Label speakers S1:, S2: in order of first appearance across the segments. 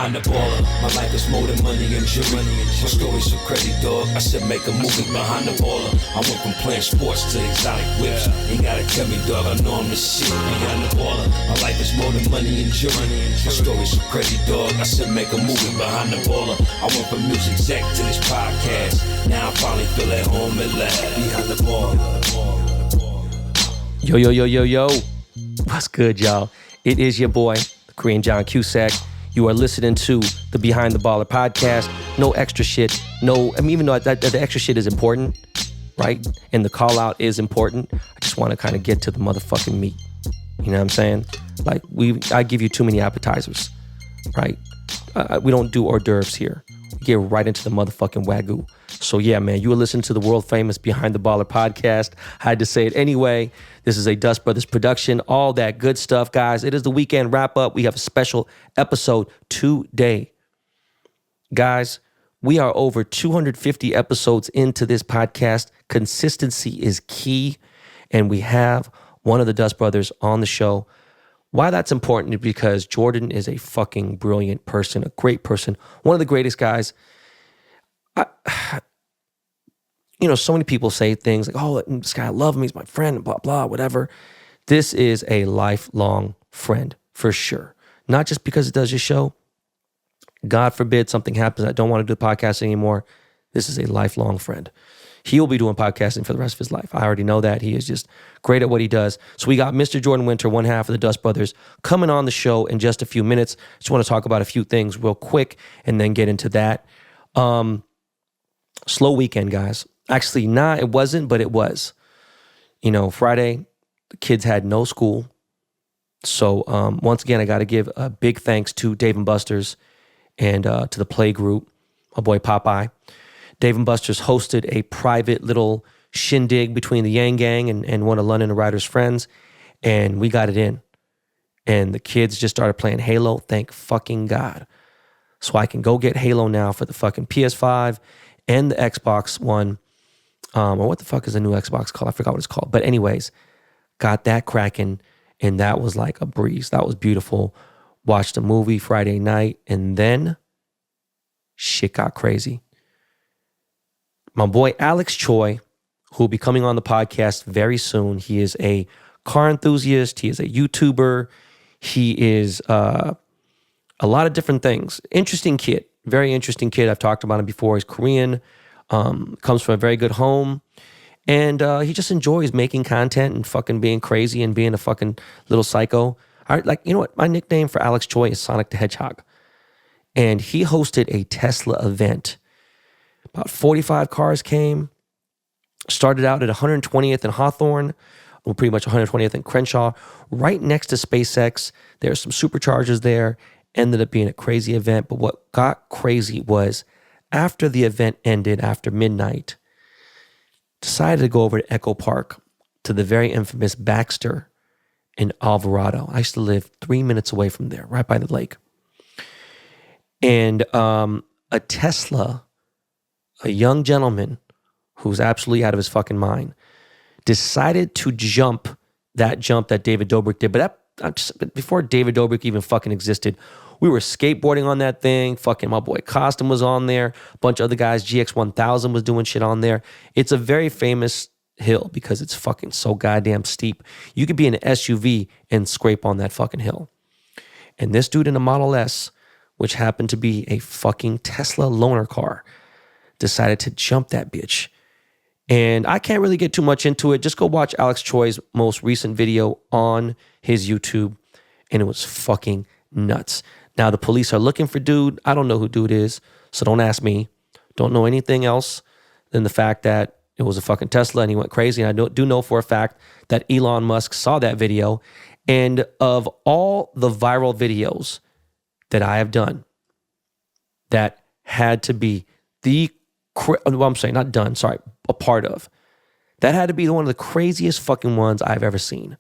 S1: behind the baller. My life is more than money and jewelry. My story's so crazy, dog. I said make a movie behind the baller. I went from playing sports to exotic whips. Ain't gotta tell me, dog, I know I'm the shit behind the baller. My life is more than money and jewelry. My story's so crazy, dog. I said make a movie behind the baller. I went from music exec to this podcast. Now I finally feel at home at last. Behind the baller.
S2: Yo, yo, yo, yo, yo. What's good, y'all? It is your boy, the Korean John Cusack. You are listening to the Behind the Baller podcast. No extra shit. Even though the extra shit is important, right? And the call out is important, I just want to kind of get to the motherfucking meat. You know what I'm saying? Like, I give you too many appetizers, right? We don't do hors d'oeuvres here. We get right into the motherfucking Wagyu. So yeah, man, you are listening to the world famous Behind the Baller podcast. I had to say it anyway. This is a Dust Brothers production, all that good stuff, guys. It is the weekend wrap up. We have a special episode today. Guys, we are over 250 episodes into this podcast. Consistency is key, and we have one of the Dust Brothers on the show. Why that's important is because Jordan is a fucking brilliant person, a great person, one of the greatest guys. So many people say things like, oh, this guy, I love him, he's my friend, blah, blah, whatever. This is a lifelong friend, for sure. Not just because it does your show. God forbid something happens, I don't want to do the podcast anymore. This is a lifelong friend. He will be doing podcasting for the rest of his life. I already know that. He is just great at what he does. So we got Mr. Jordan Winter, one half of the Dust Brothers, coming on the show in just a few minutes. Just want to talk about a few things real quick and then get into that. Slow weekend, guys. Actually, it wasn't, but it was. Friday, the kids had no school. So once again, I got to give a big thanks to Dave & Buster's and to the Play Group, my boy Popeye. Dave & Buster's hosted a private little shindig between the Yang Gang and one of London Rider's friends, and we got it in. And the kids just started playing Halo, thank fucking God. So I can go get Halo now for the fucking PS5 and the Xbox One. Or what the fuck is the new Xbox called? I forgot what it's called. But anyways, got that cracking, and that was like a breeze. That was beautiful. Watched a movie Friday night, and then shit got crazy. My boy Alex Choi, who will be coming on the podcast very soon. He is a car enthusiast. He is a YouTuber. He is a lot of different things. Interesting kid. Very interesting kid. I've talked about him before. He's Korean. Comes from a very good home. And he just enjoys making content and fucking being crazy and being a fucking little psycho. You know what? My nickname for Alex Choi is Sonic the Hedgehog. And he hosted a Tesla event. About 45 cars came. Started out at 120th and Hawthorne. Well, pretty much 120th and Crenshaw. Right next to SpaceX. There's some superchargers there. Ended up being a crazy event. But what got crazy was after the event ended, after midnight, decided to go over to Echo Park to the very infamous Baxter in Alvarado. I used to live 3 minutes away from there, right by the lake. And a Tesla, a young gentleman who's absolutely out of his fucking mind, decided to jump that David Dobrik did. But before David Dobrik even fucking existed, we were skateboarding on that thing. Fucking my boy Costin was on there. A bunch of other guys. GX1000 was doing shit on there. It's a very famous hill because it's fucking so goddamn steep. You could be in an SUV and scrape on that fucking hill. And this dude in a Model S, which happened to be a fucking Tesla loaner car, decided to jump that bitch. And I can't really get too much into it. Just go watch Alex Choi's most recent video on his YouTube. And it was fucking nuts. Now, the police are looking for dude. I don't know who dude is, so don't ask me. Don't know anything else than the fact that it was a fucking Tesla and he went crazy. And I do know for a fact that Elon Musk saw that video. And of all the viral videos that I have done, that had to be a part of. That had to be one of the craziest fucking ones I've ever seen.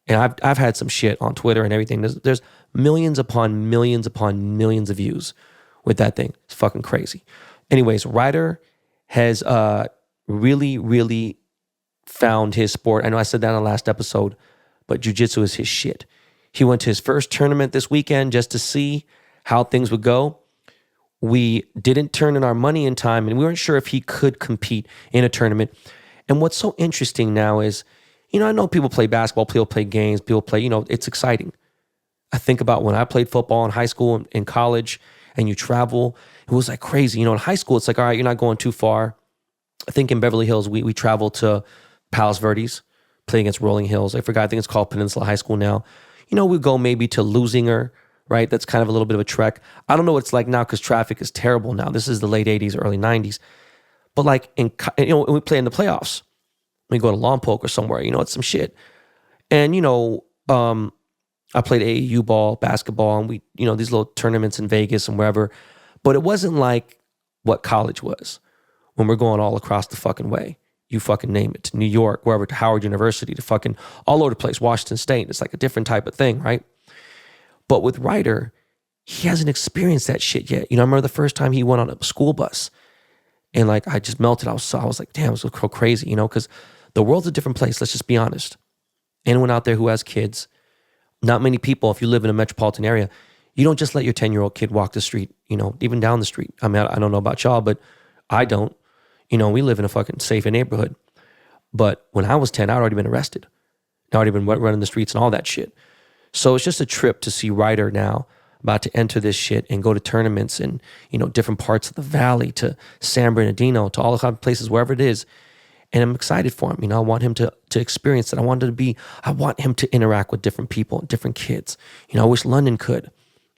S2: And I've had some shit on Twitter and everything. There's millions upon millions upon millions of views with that thing. It's fucking crazy. Anyways, Ryder has really, really found his sport. I know I said that in the last episode, but jiu-jitsu is his shit. He went to his first tournament this weekend just to see how things would go. We didn't turn in our money in time, and we weren't sure if he could compete in a tournament. And what's so interesting now is, I know people play basketball, people play games, people play, it's exciting. I think about when I played football in high school and in college, and you travel, it was like crazy. In high school, it's like, all right, you're not going too far. I think in Beverly Hills, we traveled to Palos Verdes, play against Rolling Hills. I forgot, I think it's called Peninsula High School now. We go maybe to Lusinger, right? That's kind of a little bit of a trek. I don't know what it's like now because traffic is terrible now. This is the late 80s, early 90s. But like, when we play in the playoffs, we go to Lompoc or somewhere, it's some shit. And, I played AAU ball, basketball, and we, these little tournaments in Vegas and wherever. But it wasn't like what college was when we're going all across the fucking way. You fucking name it, to New York, wherever, to Howard University, to fucking all over the place, Washington State. It's like a different type of thing, right? But with Ryder, he hasn't experienced that shit yet. I remember the first time he went on a school bus and like I just melted. I was like, damn, it was so crazy, because the world's a different place. Let's just be honest. Anyone out there who has kids, not many people, if you live in a metropolitan area, you don't just let your 10-year-old kid walk the street, even down the street. I mean, I don't know about y'all, but I don't. We live in a fucking safe neighborhood. But when I was 10, I'd already been arrested. I'd already been running the streets and all that shit. So it's just a trip to see Ryder now about to enter this shit and go to tournaments in, different parts of the valley, to San Bernardino, to all the kind of places, wherever it is. And I'm excited for him. I want him to experience it. I want him to interact with different people, different kids. I wish London could.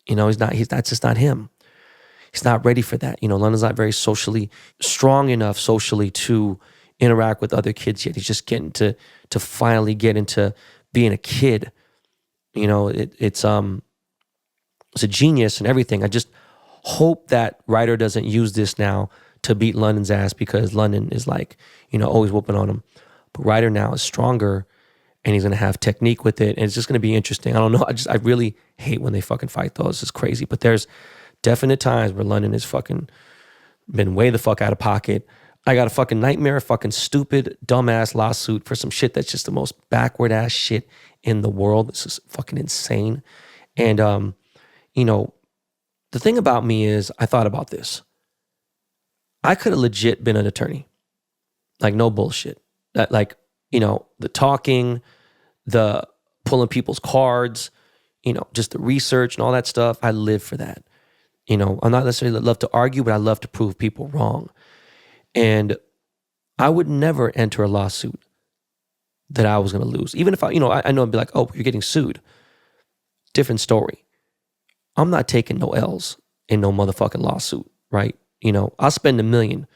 S2: That's just not him. He's not ready for that. London's not very strong enough socially to interact with other kids yet. He's just getting to finally get into being a kid. It's a genius and everything. I just hope that Ryder doesn't use this now to beat London's ass, because London is like, always whooping on him. But Ryder now is stronger, and he's going to have technique with it, and it's just going to be interesting. I don't know. I really hate when they fucking fight, though. It's just crazy. But there's definite times where London has fucking been way the fuck out of pocket. I got a fucking nightmare, fucking stupid, dumbass lawsuit for some shit that's just the most backward ass shit in the world. This is fucking insane. And, the thing about me is, I thought about this. I could have legit been an attorney. Like, no bullshit. That, like, the talking, the pulling people's cards, just the research and all that stuff. I live for that. I'm not necessarily love to argue, but I love to prove people wrong. And I would never enter a lawsuit that I was going to lose. Even if I know I'd be like, oh, you're getting sued. Different story. I'm not taking no L's in no motherfucking lawsuit, right? I'll spend $1 million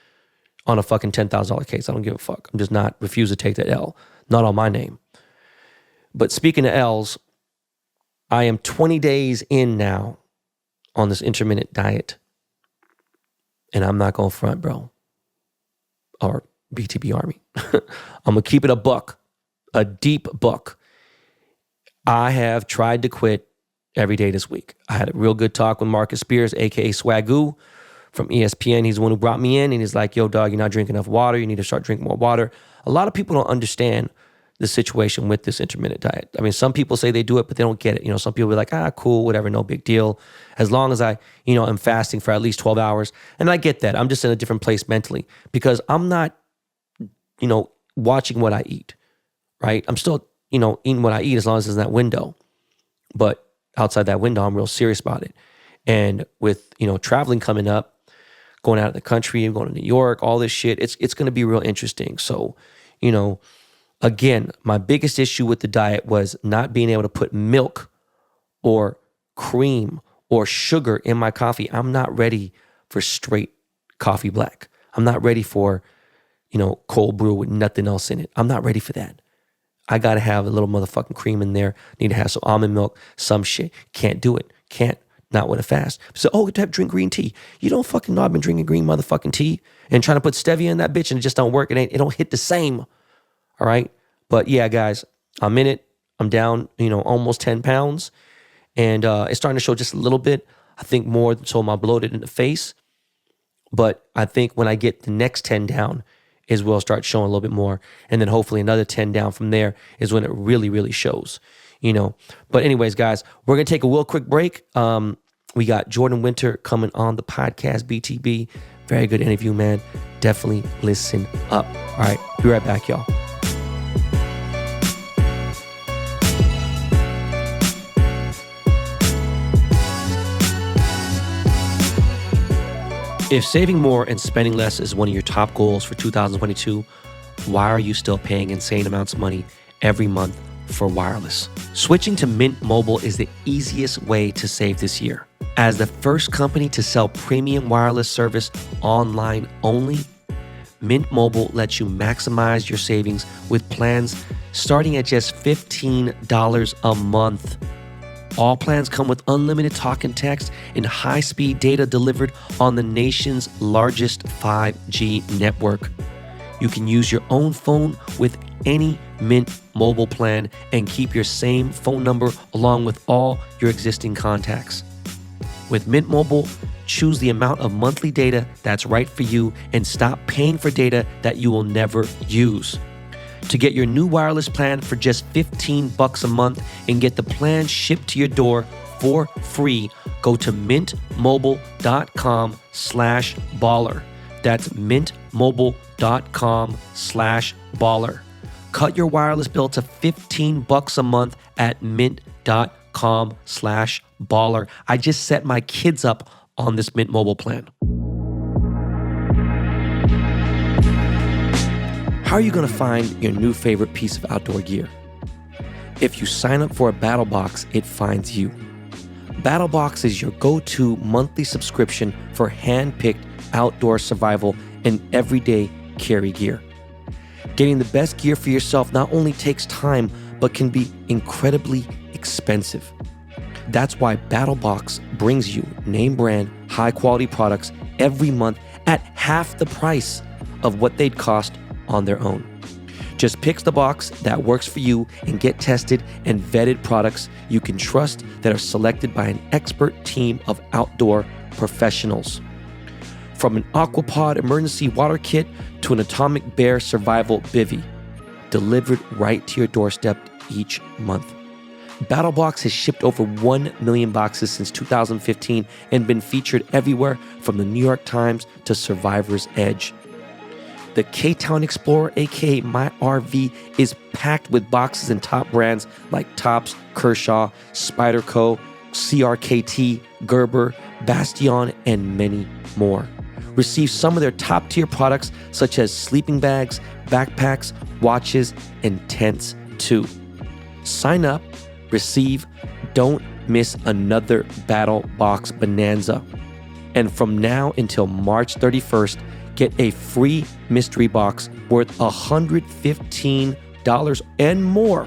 S2: on a fucking $10,000 case. I don't give a fuck. I'm just not refuse to take that L. Not on my name. But speaking of L's, I am 20 days in now on this intermittent diet. And I'm not going to front, bro. Or BTB Army. I'm going to keep it a buck. A deep buck. I have tried to quit every day this week. I had a real good talk with Marcus Spears, a.k.a. Swagoo, from ESPN. He's the one who brought me in, and he's like, yo, dog, you're not drinking enough water. You need to start drinking more water. A lot of people don't understand the situation with this intermittent diet. I mean, some people say they do it, but they don't get it. Some people be like, cool, whatever, no big deal. As long as I, am fasting for at least 12 hours. And I get that. I'm just in a different place mentally because I'm not, watching what I eat, right? I'm still, eating what I eat as long as it's in that window. But outside that window, I'm real serious about it. And with, traveling coming up, going out of the country, going to New York, all this shit, it's going to be real interesting. So, again, my biggest issue with the diet was not being able to put milk or cream or sugar in my coffee. I'm not ready for straight coffee black. I'm not ready for, cold brew with nothing else in it. I'm not ready for that. I got to have a little motherfucking cream in there. Need to have some almond milk, some shit. Can't do it. Can't. Not with a fast. So, drink green tea. You don't fucking know I've been drinking green motherfucking tea and trying to put stevia in that bitch and it just don't work. It don't hit the same. All right. But yeah, guys, I'm in it. I'm down, almost 10 pounds. And it's starting to show just a little bit. I think more so my bloated in the face. But I think when I get the next 10 down is where I'll start showing a little bit more. And then hopefully another 10 down from there is when it really, really shows. But anyways, guys, we're going to take a real quick break. We got Jordan Winter coming on the podcast, BTB. Very good interview, man. Definitely listen up. All right, be right back, y'all. If saving more and spending less is one of your top goals for 2022, why are you still paying insane amounts of money every month for wireless? Switching to Mint Mobile is the easiest way to save this year. As the first company to sell premium wireless service online only, Mint Mobile lets you maximize your savings with plans starting at just $15 a month. All plans come with unlimited talk and text and high-speed data delivered on the nation's largest 5G network. You can use your own phone with any Mint Mobile plan and keep your same phone number along with all your existing contacts. With Mint Mobile, choose the amount of monthly data that's right for you and stop paying for data that you will never use. To get your new wireless plan for just $15 a month and get the plan shipped to your door for free, go to mintmobile.com/baller. That's mintmobile.com/baller. Cut your wireless bill to $15 a month at mint.com/baller. I just set my kids up on this Mint Mobile plan. How are you going to find your new favorite piece of outdoor gear? If you sign up for a Battle Box, it finds you. Battle Box is your go-to monthly subscription for hand-picked outdoor survival and everyday carry gear. Getting the best gear for yourself not only takes time, but can be incredibly expensive. That's why Battle Box brings you name brand, high-quality products every month at half the price of what they'd cost on their own. Just pick the box that works for you and get tested and vetted products you can trust that are selected by an expert team of outdoor professionals. From an Aquapod emergency water kit to an Atomic Bear survival bivy, delivered right to your doorstep each month. BattleBox has shipped over 1 million boxes since 2015 and been featured everywhere from the New York Times to Survivor's Edge. The K-Town Explorer, aka My RV, is packed with boxes and top brands like Topps, Kershaw, Spyderco, CRKT, Gerber, Bastion, and many more. Receive some of their top-tier products such as sleeping bags, backpacks, watches, and tents too. Sign up, receive, don't miss another Battle Box bonanza. And from now until March 31st, get a free mystery box worth $115 and more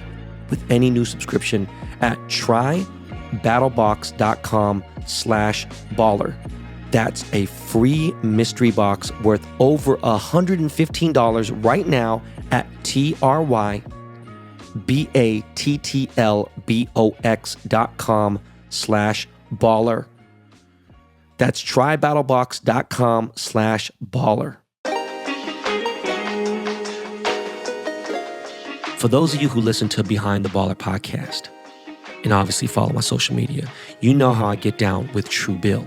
S2: with any new subscription at trybattlebox.com/baller. That's a free mystery box worth over $115 right now at trybattlebox.com/baller. That's trybattlebox.com/baller. For those of you who listen to Behind the Baller podcast and obviously follow my social media, you know how I get down with Truebill.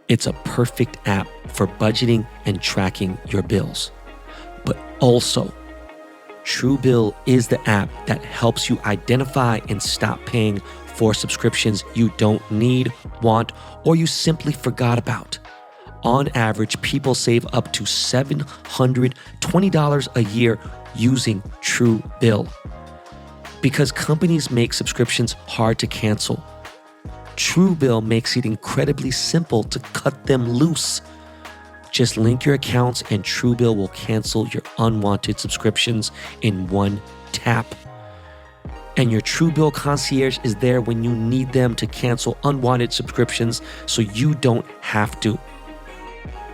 S2: It's a perfect app for budgeting and tracking your bills. But also, Truebill is the app that helps you identify and stop paying for subscriptions you don't need, want, or you simply forgot about. On average, people save up to $720 a year using Truebill. Because companies make subscriptions hard to cancel, Truebill makes it incredibly simple to cut them loose. Just link your accounts and Truebill will cancel your unwanted subscriptions in one tap. And your Truebill concierge is there when you need them to cancel unwanted subscriptions so you don't have to.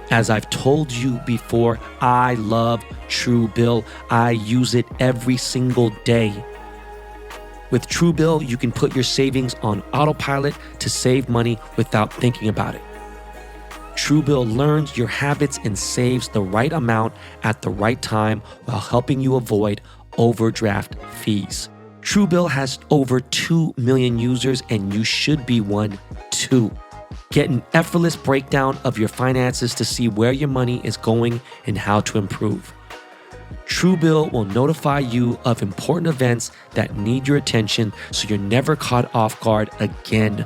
S2: As I've told you before, I love Truebill. I use it every single day. With Truebill, you can put your savings on autopilot to save money without thinking about it. Truebill learns your habits and saves the right amount at the right time while helping you avoid overdraft fees. Truebill has over 2 million users, and you should be one too. Get an effortless breakdown of your finances to see where your money is going and how to improve. Truebill will notify you of important events that need your attention so you're never caught off guard again.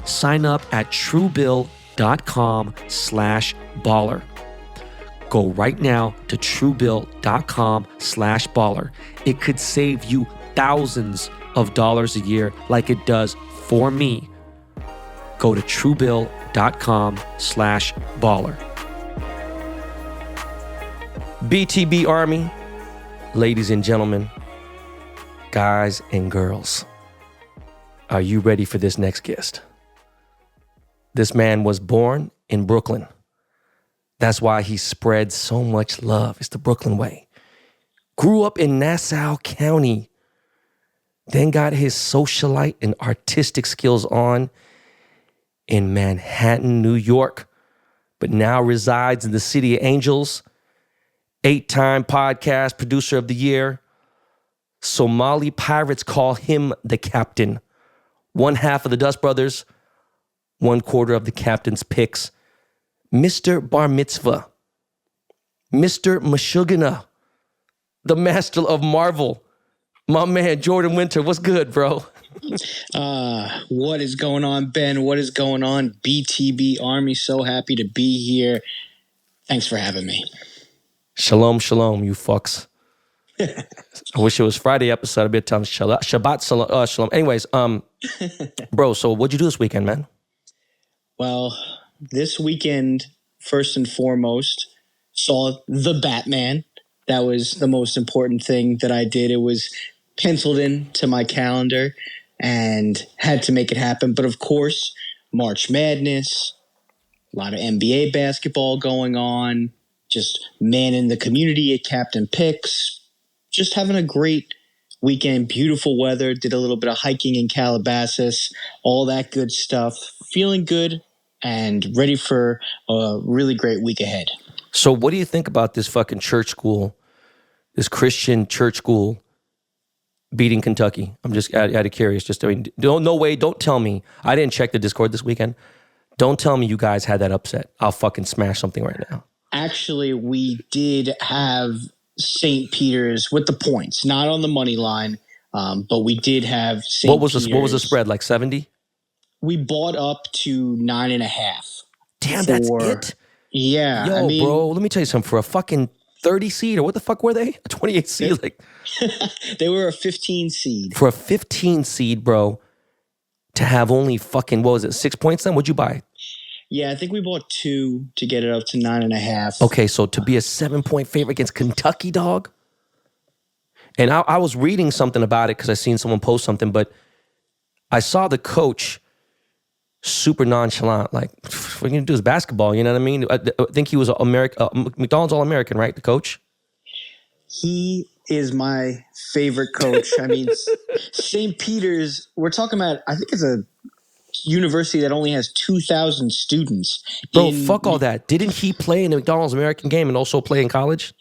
S2: Sign up at truebill.com/baller. Go right now to truebill.com/baller. It could save you thousands of dollars a year like it does for me. Go to truebill.com/baller. BTB Army, ladies and gentlemen, guys and girls, are you ready for this next guest? This man was born in Brooklyn. That's why he spreads so much love. It's the Brooklyn way. Grew up in Nassau County. Then got his socialite and artistic skills on in Manhattan, New York, but now resides in the City of Angels. 8-time podcast producer of the year. Somali Pirates call him the captain. One half of the Dust Brothers, 1/4 of the captain's picks. Mr. Bar Mitzvah, Mr. Meshuggah, the master of Marvel. My man, Jordan Winter, what's good, bro?
S3: What is going on, Ben? What is going on, BTB Army? So happy to be here. Thanks for having me.
S2: Shalom, shalom, you fucks. I wish it was Friday episode. I'd be telling Shabbat shalom. Anyways, bro, so what'd you do this weekend, man?
S3: Well, this weekend, first and foremost, saw The Batman. That was the most important thing that I did. It was penciled in to my calendar and had to make it happen. But of course, March Madness, a lot of NBA basketball going on, just manning the community at Captain Picks, just having a great weekend, beautiful weather, did a little bit of hiking in Calabasas, all that good stuff, feeling good and ready for a really great week ahead.
S2: So what do you think about this fucking church school, this Christian church school beating Kentucky? I'm just out of curious. Don't tell me. I didn't check the Discord this weekend. Don't tell me you guys had that upset. I'll fucking smash something right now.
S3: Actually, we did have St. Peter's with the points, not on the money line, but we did have St.
S2: What was the spread, like 70?
S3: We bought up to 9.5.
S2: Damn, that's it?
S3: Yeah.
S2: Yo, bro, let me tell you something. For a fucking 30 seed, or what the fuck were they? A 28 seed? Like,
S3: they were a 15 seed.
S2: For a 15 seed, bro, to have only fucking, 6 points then? What'd you buy?
S3: Yeah, I think we bought 2 to get it up to 9.5.
S2: Okay, so to be a 7-point favorite against Kentucky, dog? And I was reading something about it because I seen someone post something, but I saw the coach super nonchalant, like, what are you gonna do is basketball, you know what I mean? I think he was McDonald's All-American, right, the coach?
S3: He is my favorite coach. I mean, St. Peter's, we're talking about, I think it's a university that only has 2,000 students.
S2: Bro, fuck all that. Didn't he play in the McDonald's American game and also play in college?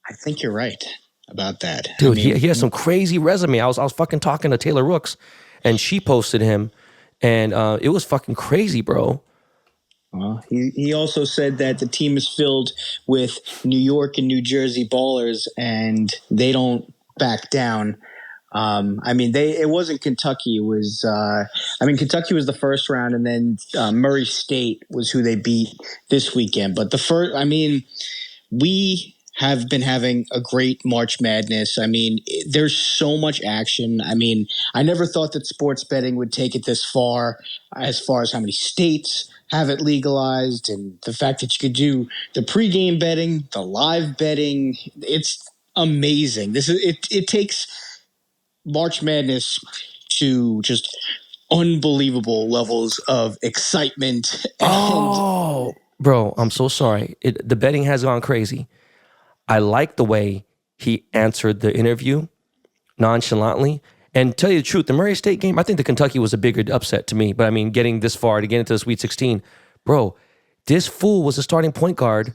S3: I think you're right about that.
S2: Dude, I mean, he has some crazy resume. I was fucking talking to Taylor Rooks, and she posted him, and it was fucking crazy, bro.
S3: He also said that the team is filled with New York and New Jersey ballers, and they don't back down. It wasn't Kentucky. It was, Kentucky was the first round, and then Murray State was who they beat this weekend. But we have been having a great March Madness. I mean, there's so much action. I mean, I never thought that sports betting would take it this far as how many states have it legalized, and the fact that you could do the pregame betting, the live betting. It's amazing. It takes March Madness to just unbelievable levels of excitement.
S2: Oh, bro, I'm so sorry. The betting has gone crazy. I like the way he answered the interview nonchalantly. And tell you the truth, the Murray State game, I think the Kentucky was a bigger upset to me. But I mean, getting this far to get into the Sweet 16, bro, this fool was a starting point guard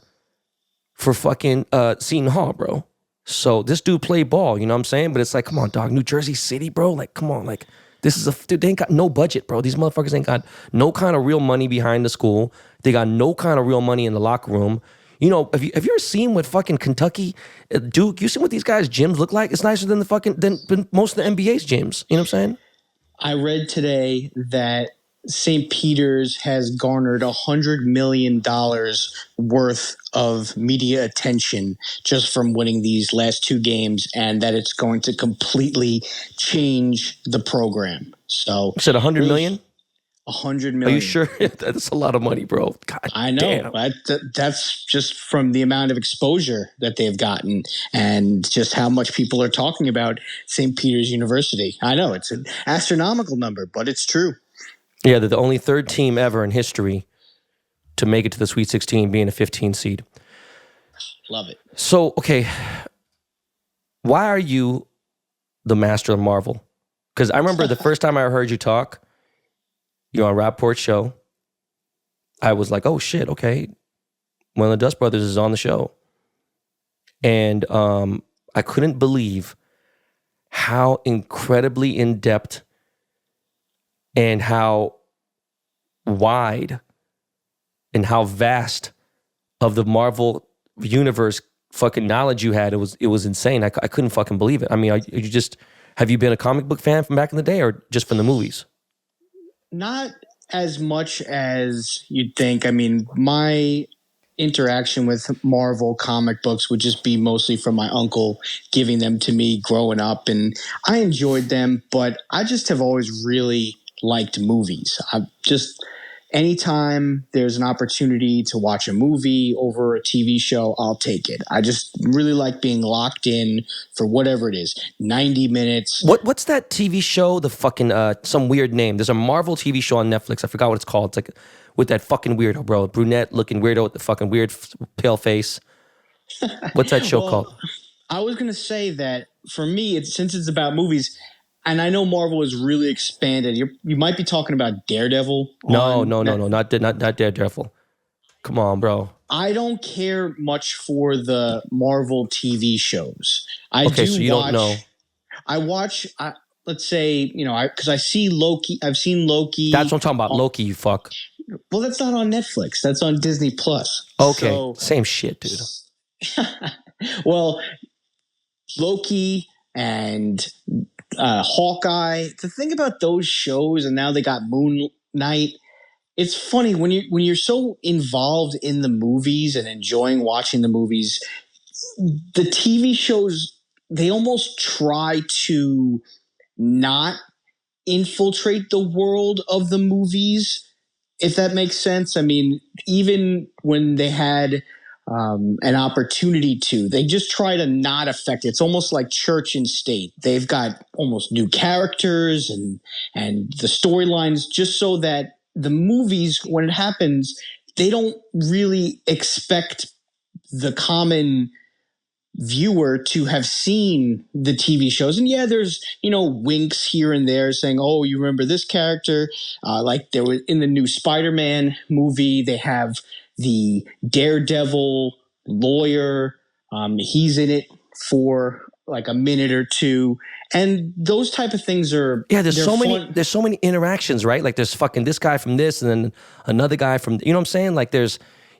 S2: for fucking Seton Hall, bro. So this dude played ball, you know what I'm saying? But it's like, come on, dog, New Jersey City, bro. Like, come on, like this is dude, they ain't got no budget, bro. These motherfuckers ain't got no kind of real money behind the school. They got no kind of real money in the locker room. You know, have you ever seen what fucking Kentucky, Duke? You seen what these guys' gyms look like? It's nicer than the fucking than most of the NBA's gyms. You know what I'm saying?
S3: I read today that St. Peter's has garnered $100 million worth of media attention just from winning these last two games, and that it's going to completely change the program. So
S2: You said 100 million?
S3: 100
S2: Are
S3: million.
S2: you sure? That's a lot of money, bro. God
S3: I know.
S2: damn.
S3: That's just from the amount of exposure that they've gotten and just how much people are talking about St. Peter's University. I know it's an astronomical number, but it's true.
S2: Yeah, they're the only third team ever in history to make it to the Sweet 16, being a 15 seed.
S3: Love it.
S2: So, okay, why are you the master of Marvel? Because I remember the first time I heard you talk, you're on Rapport's show. I was like, oh shit, okay. One of the Dust Brothers is on the show. And I couldn't believe how incredibly in-depth and how wide and how vast of the Marvel universe fucking knowledge you had. It was insane. I couldn't fucking believe it. I mean, have you been a comic book fan from back in the day or just from the movies?
S3: Not as much as you'd think. I mean, my interaction with Marvel comic books would just be mostly from my uncle giving them to me growing up, and I enjoyed them, but I just have always really liked movies. I just anytime there's an opportunity to watch a movie over a TV show, I'll take it. I just really like being locked in for whatever it is, 90 minutes.
S2: What's that TV show? The fucking some weird name. There's a Marvel TV show on Netflix. I forgot what it's called. It's like with that fucking weirdo, bro, brunette looking weirdo with the fucking weird pale face. What's that show called?
S3: I was gonna say that for me, since it's about movies, and I know Marvel is really expanded. You might be talking about Daredevil.
S2: No, not Daredevil. Come on, bro.
S3: I don't care much for the Marvel TV shows.
S2: So you don't know.
S3: I watch. Let's say because I see Loki. I've seen Loki.
S2: That's what I'm talking about. Loki, you fuck.
S3: Well, that's not on Netflix. That's on Disney Plus.
S2: Okay, so, same shit, dude.
S3: Well, Loki and Hawkeye. The thing about those shows, and now they got Moon Knight. It's funny when you're so involved in the movies and enjoying watching the movies. The TV shows, they almost try to not infiltrate the world of the movies, if that makes sense. I mean, even when they had an opportunity to, they just try to not affect it. It's almost like church and state. They've got almost new characters and the storylines just so that the movies, when it happens, they don't really expect the common viewer to have seen the TV shows. And yeah, there's, winks here and there saying, oh, you remember this character? Like there was in the new Spider-Man movie, they have the Daredevil lawyer. He's in it for like a minute or two. And those type of things are
S2: there's so many interactions, right? Like there's fucking this guy from this and then another guy from, you know what I'm saying? Like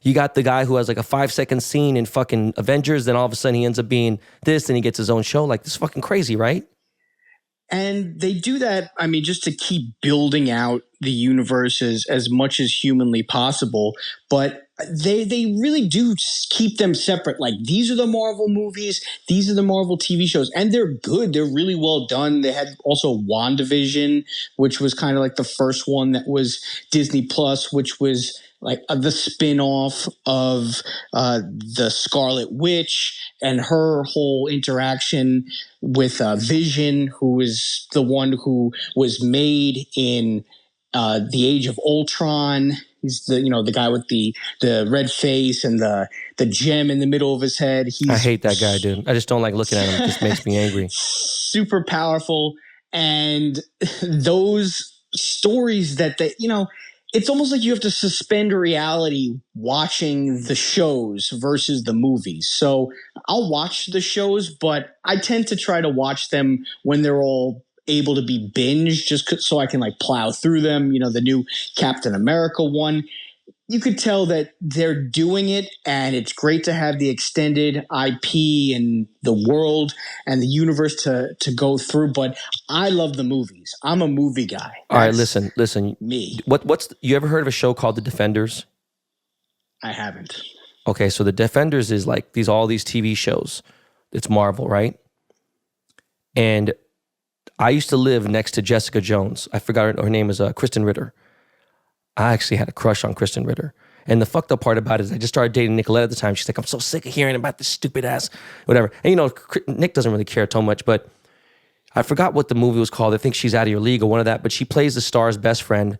S2: you got the guy who has like a 5-second scene in fucking Avengers, then all of a sudden he ends up being this and he gets his own show. Like this is fucking crazy, right?
S3: And they do that, I mean, just to keep building out the universe as much as humanly possible. But they really do keep them separate. Like these are the Marvel movies, these are the Marvel TV shows, and they're good. They're really well done. They had also WandaVision, which was kind of like the first one that was Disney Plus, which was like the spin-off of the Scarlet Witch and her whole interaction with Vision, who is the one who was made in the Age of Ultron. He's the guy with the red face and the gem in the middle of his head.
S2: I hate that guy, dude. I just don't like looking at him. It just makes me angry.
S3: Super powerful. And those stories that it's almost like you have to suspend reality watching the shows versus the movies. So I'll watch the shows, but I tend to try to watch them when they're all able to be binged, so I can like plow through them. You know, the new Captain America one, you could tell that they're doing it, and it's great to have the extended IP and the world and the universe to go through. But I love the movies. I'm a movie guy.
S2: All right,
S3: That's
S2: listen.
S3: me.
S2: You ever heard of a show called The Defenders?
S3: I haven't.
S2: Okay, so The Defenders is like all these TV shows. It's Marvel, right? And I used to live next to Jessica Jones. I forgot her name is Kristen Ritter. I actually had a crush on Kristen Ritter. And the fucked up part about it is I just started dating Nicolette at the time. She's like, I'm so sick of hearing about this stupid ass, whatever. And you know, Nick doesn't really care too much, but I forgot what the movie was called. I think She's Out of Your League or one of that, but she plays the star's best friend.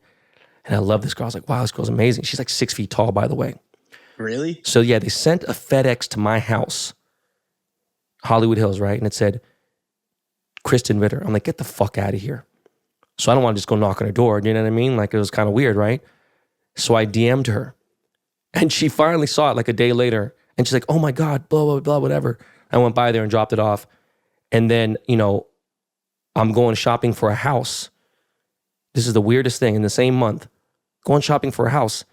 S2: And I love this girl. I was like, wow, this girl's amazing. She's like 6 feet tall, by the way.
S3: Really?
S2: So yeah, they sent a FedEx to my house, Hollywood Hills, right? And it said, Kristen Ritter. I'm like, get the fuck out of here. So I don't want to just go knock on her door. You know what I mean? Like, it was kind of weird, right? So I DM'd her. And she finally saw it like a day later. And she's like, oh my God, blah, blah, blah, whatever. I went by there and dropped it off. And then, you know, I'm going shopping for a house. This is the weirdest thing. In the same month, going shopping for a house.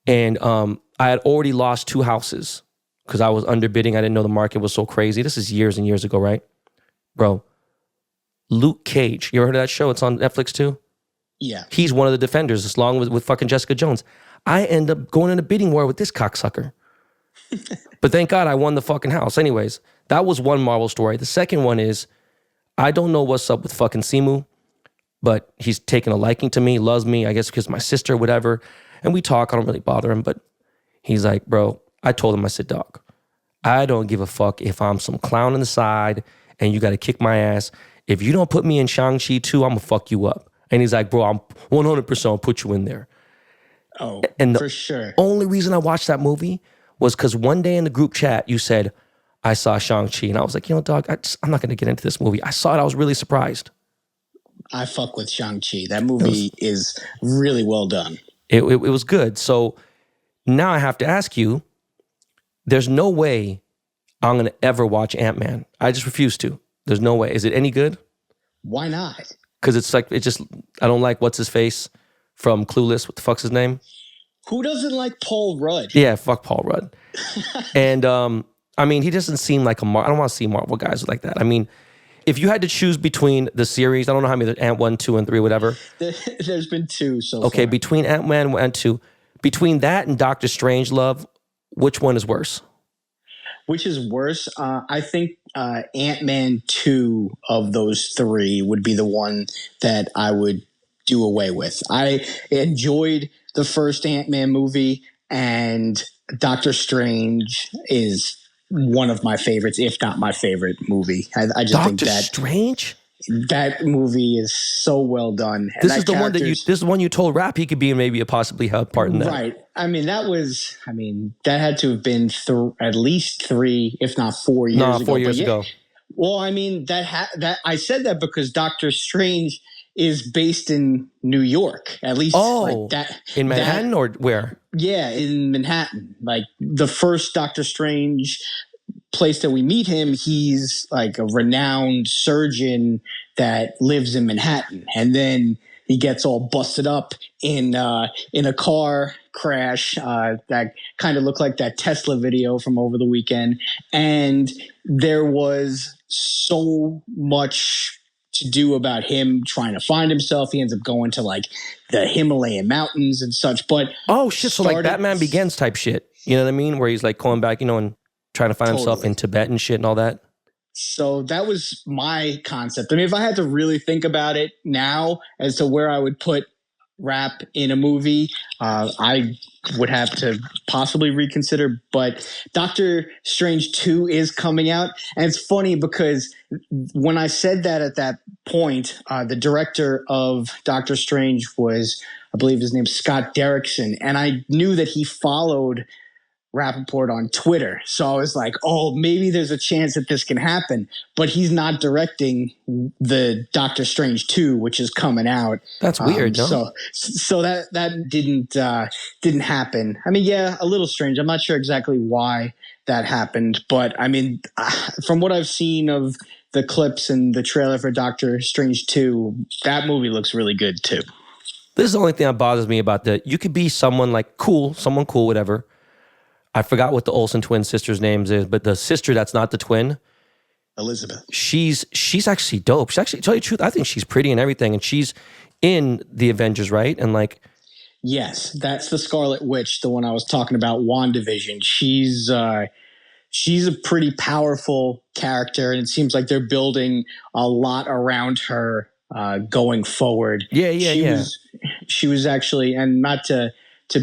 S2: And I had already lost 2 houses because I was underbidding. I didn't know the market was so crazy. This is years and years ago, right? Bro, Luke Cage. You ever heard of that show? It's on Netflix too?
S3: Yeah.
S2: He's one of the defenders, along with fucking Jessica Jones. I end up going in a bidding war with this cocksucker. But thank God I won the fucking house. Anyways, that was one Marvel story. The second one is, I don't know what's up with fucking Simu, but he's taken a liking to me, loves me, I guess because my sister, whatever. And we talk, I don't really bother him, but he's like, bro, I told him, I said, dog, I don't give a fuck if I'm some clown on the side and you got to kick my ass. If you don't put me in Shang-Chi 2, I'm going to fuck you up. And he's like, bro, I'm 100% I'll put you in there.
S3: Oh,
S2: and
S3: for sure.
S2: Only reason I watched that movie was because one day in the group chat, you said, I saw Shang-Chi. And I was like, you know, dog, I'm not going to get into this movie. I saw it. I was really surprised.
S3: I fuck with Shang-Chi. That movie is really well done.
S2: It was good. So now I have to ask you, there's no way I'm going to ever watch Ant-Man. I just refuse to. There's no way. Is it any good?
S3: Why not?
S2: Because I don't like what's his face from Clueless. What the fuck's his name?
S3: Who doesn't like Paul Rudd?
S2: Yeah, fuck Paul Rudd. And I mean, he doesn't seem like I don't want to see Marvel guys like that. I mean, if you had to choose between the series, I don't know how many, Ant 1, 2, and 3, whatever.
S3: There's been 2 so far.
S2: Okay, between Ant-Man 1 and 2, between that and Doctor Strangelove, which one is worse?
S3: Which is worse? I think Ant-Man 2 of those 3 would be the one that I would do away with. I enjoyed the first Ant-Man movie, and Doctor Strange is one of my favorites, if not my favorite movie. I just think that
S2: Doctor Strange?
S3: That movie is so well done.
S2: This is the one this is the one you told Rap he could be and maybe possibly have part in that.
S3: Right. I mean, that had to have been at least 3, if not 4 years ago.
S2: 4 years ago.
S3: Well, I mean, that I said that because Doctor Strange is based in New York, at least. Like that
S2: in Manhattan or where?
S3: Yeah, in Manhattan. Like the first Doctor Strange place that we meet him, he's like a renowned surgeon that lives in Manhattan, and then he gets all busted up in a car crash that kind of looked like that Tesla video from over the weekend. And there was so much to do about him trying to find himself. He ends up going to like the Himalayan mountains and such. But
S2: oh shit! So like Batman Begins type shit. You know what I mean? Where he's like going back, and trying to find himself in Tibet and shit and all that.
S3: So that was my concept. I mean, if I had to really think about it now as to where I would put Rap in a movie, I would have to possibly reconsider. But Doctor Strange 2 is coming out. And it's funny because when I said that at that point, the director of Doctor Strange was, I believe his name's Scott Derrickson. And I knew that he followed Rappaport on Twitter. So I was like, oh, maybe there's a chance that this can happen. But he's not directing the Doctor Strange 2, which is coming out.
S2: That's weird, no?
S3: So that didn't happen. I mean, yeah, a little strange. I'm not sure exactly why that happened, but I mean, from what I've seen of the clips and the trailer for Doctor Strange 2, that movie looks really good too.
S2: This is the only thing that bothers me about that. You could be someone cool, whatever. I forgot what the Olsen twin sisters' names is, but the sister that's not the twin,
S3: Elizabeth.
S2: She's actually dope. She's actually, to tell you the truth, I think she's pretty and everything, and she's in the Avengers, right? And
S3: yes, that's the Scarlet Witch, the one I was talking about, WandaVision. She's a pretty powerful character, and it seems like they're building a lot around her going forward.
S2: Yeah.
S3: She was actually, and not to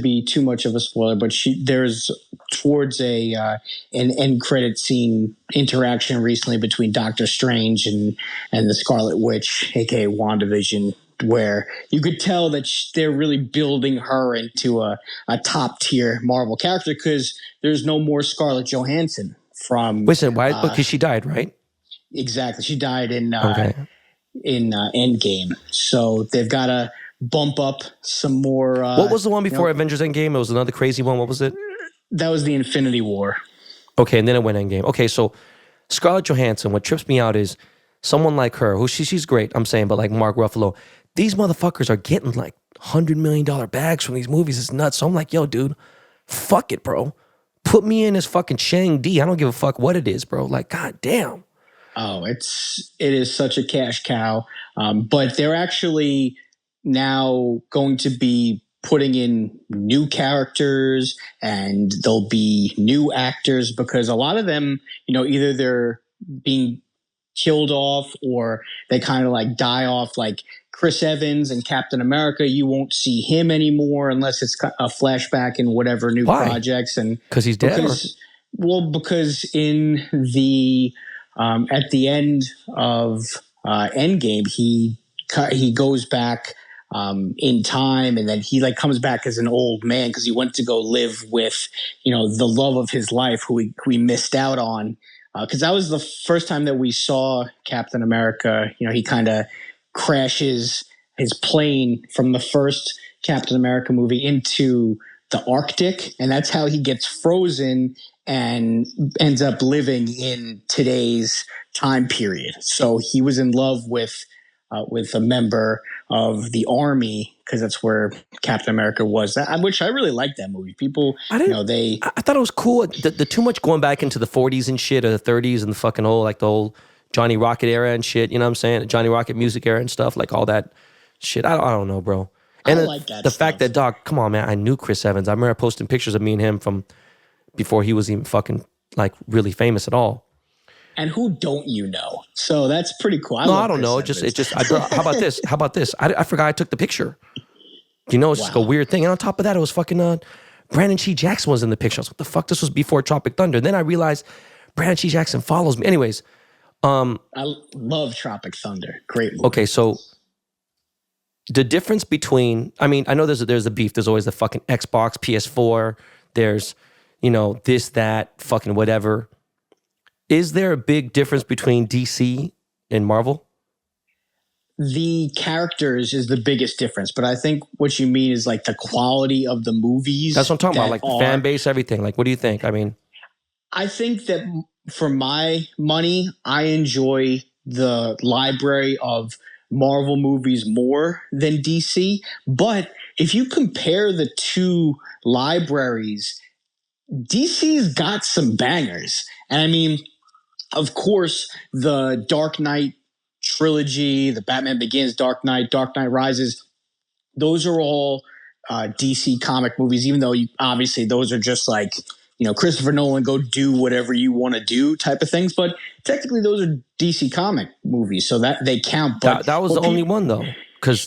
S3: be too much of a spoiler, but there's towards an end credit scene interaction recently between Doctor Strange and the Scarlet Witch, aka WandaVision, where you could tell that they're really building her into a top tier Marvel character, because there's no more Scarlett Johansson from.
S2: Listen, why? Because she died, right?
S3: Exactly, she died in Endgame, so they've got to bump up some more.
S2: What was the one before Avengers Endgame? It was another crazy one. What was it?
S3: That was the Infinity War.
S2: Okay, and then it went Endgame. Okay, so Scarlett Johansson, what trips me out is someone like her, who she's great, I'm saying, but like Mark Ruffalo, these motherfuckers are getting like $100 million bags from these movies. It's nuts. So I'm like, yo, dude, fuck it, bro. Put me in as fucking Shang-Di. I don't give a fuck what it is, bro. Like, god damn.
S3: Oh, it is such a cash cow. But they're actually now going to be putting in new characters, and there'll be new actors, because a lot of them, either they're being killed off or they kind of like die off. Like Chris Evans and Captain America, you won't see him anymore unless it's a flashback in whatever new projects. And
S2: because he's dead.
S3: Because in the at the end of Endgame, he goes back in time, and then he like comes back as an old man because he went to go live with the love of his life, who we missed out on, because that was the first time that we saw Captain America. He kind of crashes his plane from the first Captain America movie into the Arctic, and that's how he gets frozen and ends up living in today's time period. So he was in love with a member of the army, because that's where Captain America was. Which I really like that movie. People, I
S2: thought it was cool. The too much going back into the 40s and shit, or the 30s and the fucking the old Johnny Rocket era and shit. You know what I'm saying? The Johnny Rocket music era and stuff, like all that shit. I don't know, bro. And
S3: I like that
S2: the
S3: stuff.
S2: fact that, dog, come on, man, I knew Chris Evans. I remember posting pictures of me and him from before he was even fucking like really famous at all.
S3: And who don't you know? So that's pretty cool.
S2: I don't know. How about this? I forgot I took the picture. It's just a weird thing. And on top of that, it was fucking Brandon T. Jackson was in the picture. I was like, what the fuck? This was before Tropic Thunder. And then I realized Brandon T. Jackson follows me. Anyways.
S3: I love Tropic Thunder. Great movie.
S2: Okay, so the difference between, I mean, I know there's a beef. There's always the fucking Xbox, PS4. There's, this, that, fucking whatever. Is there a big difference between DC and Marvel?
S3: The characters is the biggest difference, but I think what you mean is like the quality of the movies.
S2: That's what I'm talking about, like the fan base, everything. Like, what do you think? I mean,
S3: I think that for my money, I enjoy the library of Marvel movies more than DC. But if you compare the two libraries, DC's got some bangers. And I mean, of course, the Dark Knight trilogy, the Batman Begins, Dark Knight Rises, those are all DC comic movies, even though obviously those are just like, Christopher Nolan, go do whatever you want to do type of things. But technically those are DC comic movies, so that they count. But
S2: that was the only one though.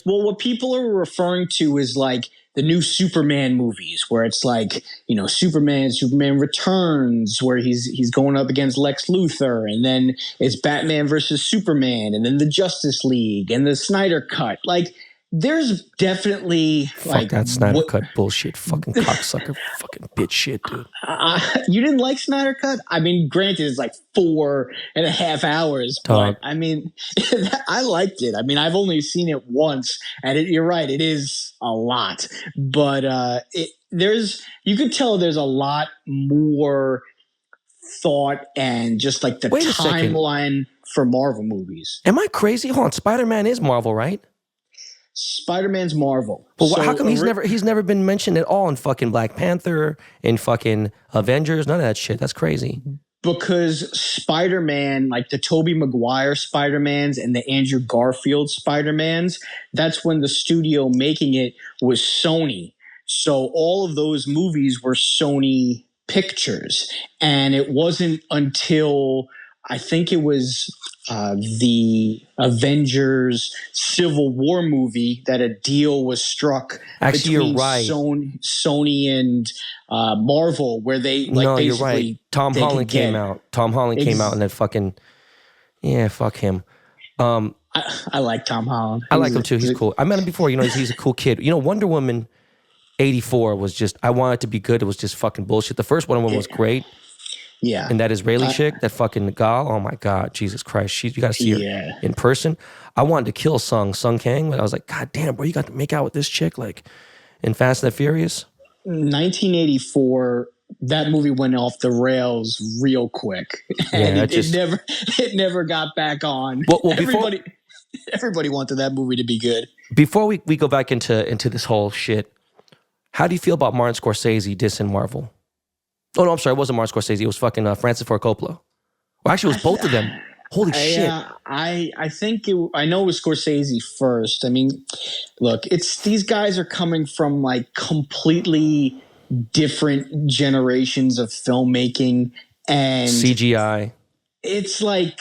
S3: Well, what people are referring to is like the new Superman movies, where it's like, Superman Returns, where he's going up against Lex Luthor, and then it's Batman versus Superman, and then the Justice League and the Snyder Cut. Like, there's definitely
S2: Fuck that Snyder Cut bullshit. Fucking cocksucker. Fucking bitch shit, dude.
S3: You didn't like Snyder Cut? I mean, granted, it's like 4.5 hours,
S2: Dog.
S3: but I mean, I liked it. I mean, I've only seen it once, and you're right, it is a lot. But you could tell there's a lot more thought and just like the timeline for Marvel movies.
S2: Am I crazy? Hold on, Spider-Man is Marvel, right?
S3: Spider-Man's Marvel.
S2: But how come he's never been mentioned at all in fucking Black Panther, in fucking Avengers, none of that shit? That's crazy.
S3: Because Spider-Man, like the Tobey Maguire Spider-Mans and the Andrew Garfield Spider-Mans, that's when the studio making it was Sony. So all of those movies were Sony Pictures. And it wasn't until I think it was the Avengers Civil War movie that a deal was struck between Sony and Marvel, where they basically
S2: you're right. Tom Holland came out. Tom Holland came out and then fucking fuck him.
S3: I like Tom Holland.
S2: I like him too. He's cool. I met him before. He's a cool kid. Wonder Woman 84 was just, I want it to be good. It was just fucking bullshit. The first Wonder Woman was great.
S3: Yeah.
S2: And that Israeli chick, that fucking Gal, oh my God, Jesus Christ. You got to see her in person. I wanted to kill Sung Kang, but I was like, God damn, bro, you got to make out with this chick like in Fast and the Furious?
S3: 1984, that movie went off the rails real quick. And it never got back on.
S2: Well,
S3: everybody wanted that movie to be good.
S2: Before we go back into this whole shit, how do you feel about Martin Scorsese dissing Marvel? Oh, no, I'm sorry. It wasn't Martin Scorsese. It was fucking Francis Ford Coppola. Well, actually, it was both of them. Holy shit.
S3: I think I know it was Scorsese first. I mean, look, these guys are coming from like completely different generations of filmmaking and
S2: CGI.
S3: It's like,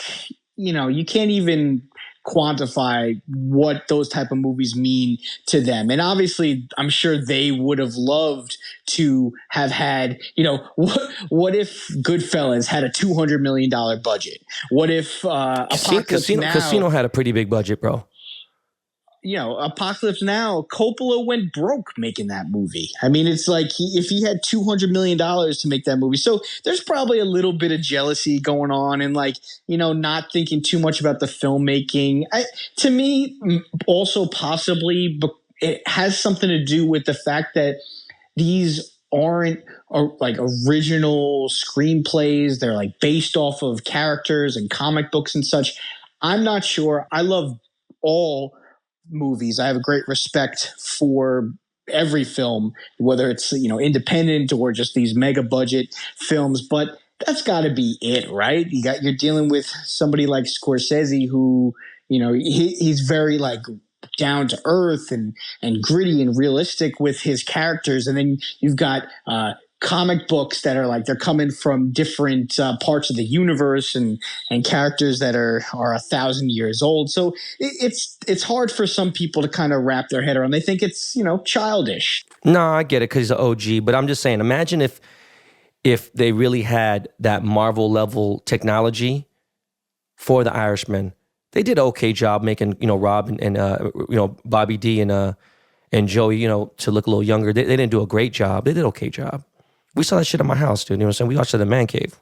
S3: you can't even quantify what those type of movies mean to them. And obviously, I'm sure they would have loved to have had, what if Goodfellas had a $200 million budget? What if
S2: Casino had a pretty big budget, bro.
S3: Apocalypse Now, Coppola went broke making that movie. I mean, it's like if he had $200 million to make that movie. So there's probably a little bit of jealousy going on and not thinking too much about the filmmaking. To me, also possibly, but it has something to do with the fact that these aren't like original screenplays. They're like based off of characters and comic books and such. I'm not sure. I love all movies. I have a great respect for every film, whether it's independent or just these mega budget films, but that's got to be it, right? You're dealing with somebody like Scorsese who he's very like down to earth and gritty and realistic with his characters, and then you've got comic books that are like they're coming from different parts of the universe and characters that are 1,000 years old. So it's hard for some people to kind of wrap their head around. They think it's childish.
S2: No, I get it because he's an OG, but I'm just saying, imagine if they really had that Marvel level technology for the Irishman. They did an okay job making Rob and Bobby D and Joey to look a little younger. They didn't do a great job. They did an okay job. We saw that shit at my house, dude. You know what I'm saying? We watched it at the man cave.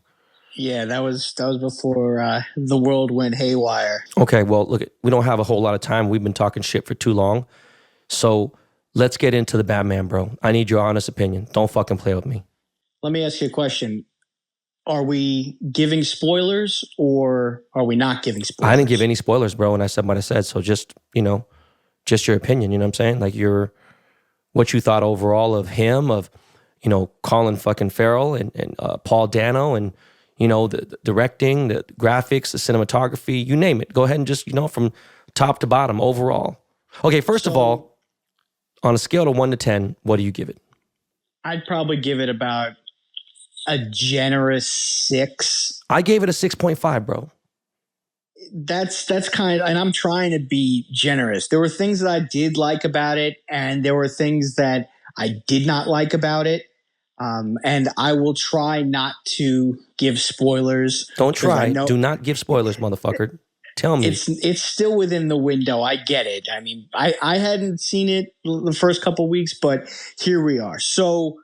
S3: Yeah, that was before the world went haywire.
S2: Okay, well, look, we don't have a whole lot of time. We've been talking shit for too long. So let's get into the Batman, bro. I need your honest opinion. Don't fucking play with me.
S3: Let me ask you a question. Are we giving spoilers or are we not giving spoilers?
S2: I didn't give any spoilers, bro, when I said what I said. So just your opinion, you know what I'm saying? Like what you thought overall of him, of Colin fucking Farrell and Paul Dano and, the directing, the graphics, the cinematography, you name it. Go ahead and just, from top to bottom overall. Okay, first of all, on a scale of 1 to 10, what do you give it?
S3: I'd probably give it about a generous 6.
S2: I gave it a 6.5, bro.
S3: That's kind of, and I'm trying to be generous. There were things that I did like about it, and there were things that I did not like about it. And I will try not to give spoilers.
S2: Don't try. Do not give spoilers, motherfucker. Tell me.
S3: It's still within the window. I get it. I mean, I hadn't seen it the first couple weeks, but here we are. So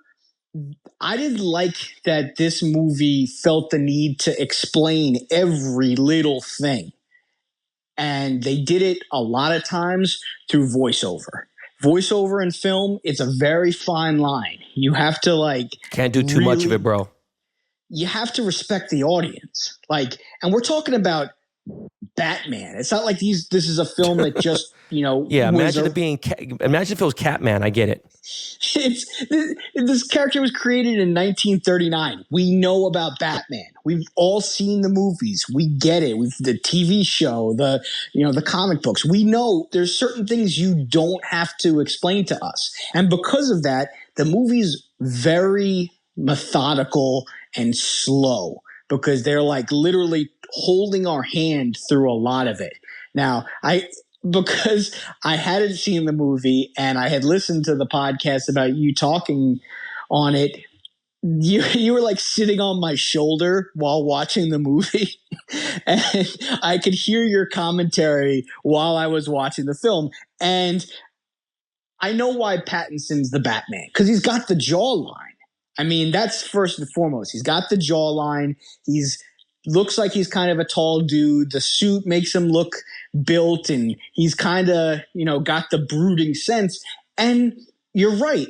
S3: I didn't like that this movie felt the need to explain every little thing. And they did it a lot of times through voiceover. Voiceover in film, it's a very fine line. You have to
S2: can't do too much of it, bro.
S3: You have to respect the audience. And we're talking about Batman. It's not like this is a film that just,
S2: yeah, imagine imagine if it was Catman. I get it.
S3: This character was created in 1939. We know about Batman. We've all seen the movies. We get it. The TV show, the comic books. We know there's certain things you don't have to explain to us. And because of that, the movie's very methodical and slow because they're literally holding our hand through a lot of it. Now, because I hadn't seen the movie and I had listened to the podcast about you talking on it, you were sitting on my shoulder while watching the movie, and I could hear your commentary while I was watching the film. And I know why Pattinson's the Batman, because he's got the jawline. I mean, that's first and foremost. He's got the jawline. Looks like he's kind of a tall dude. The suit makes him look built, and he's kind of, got the brooding sense. And you're right.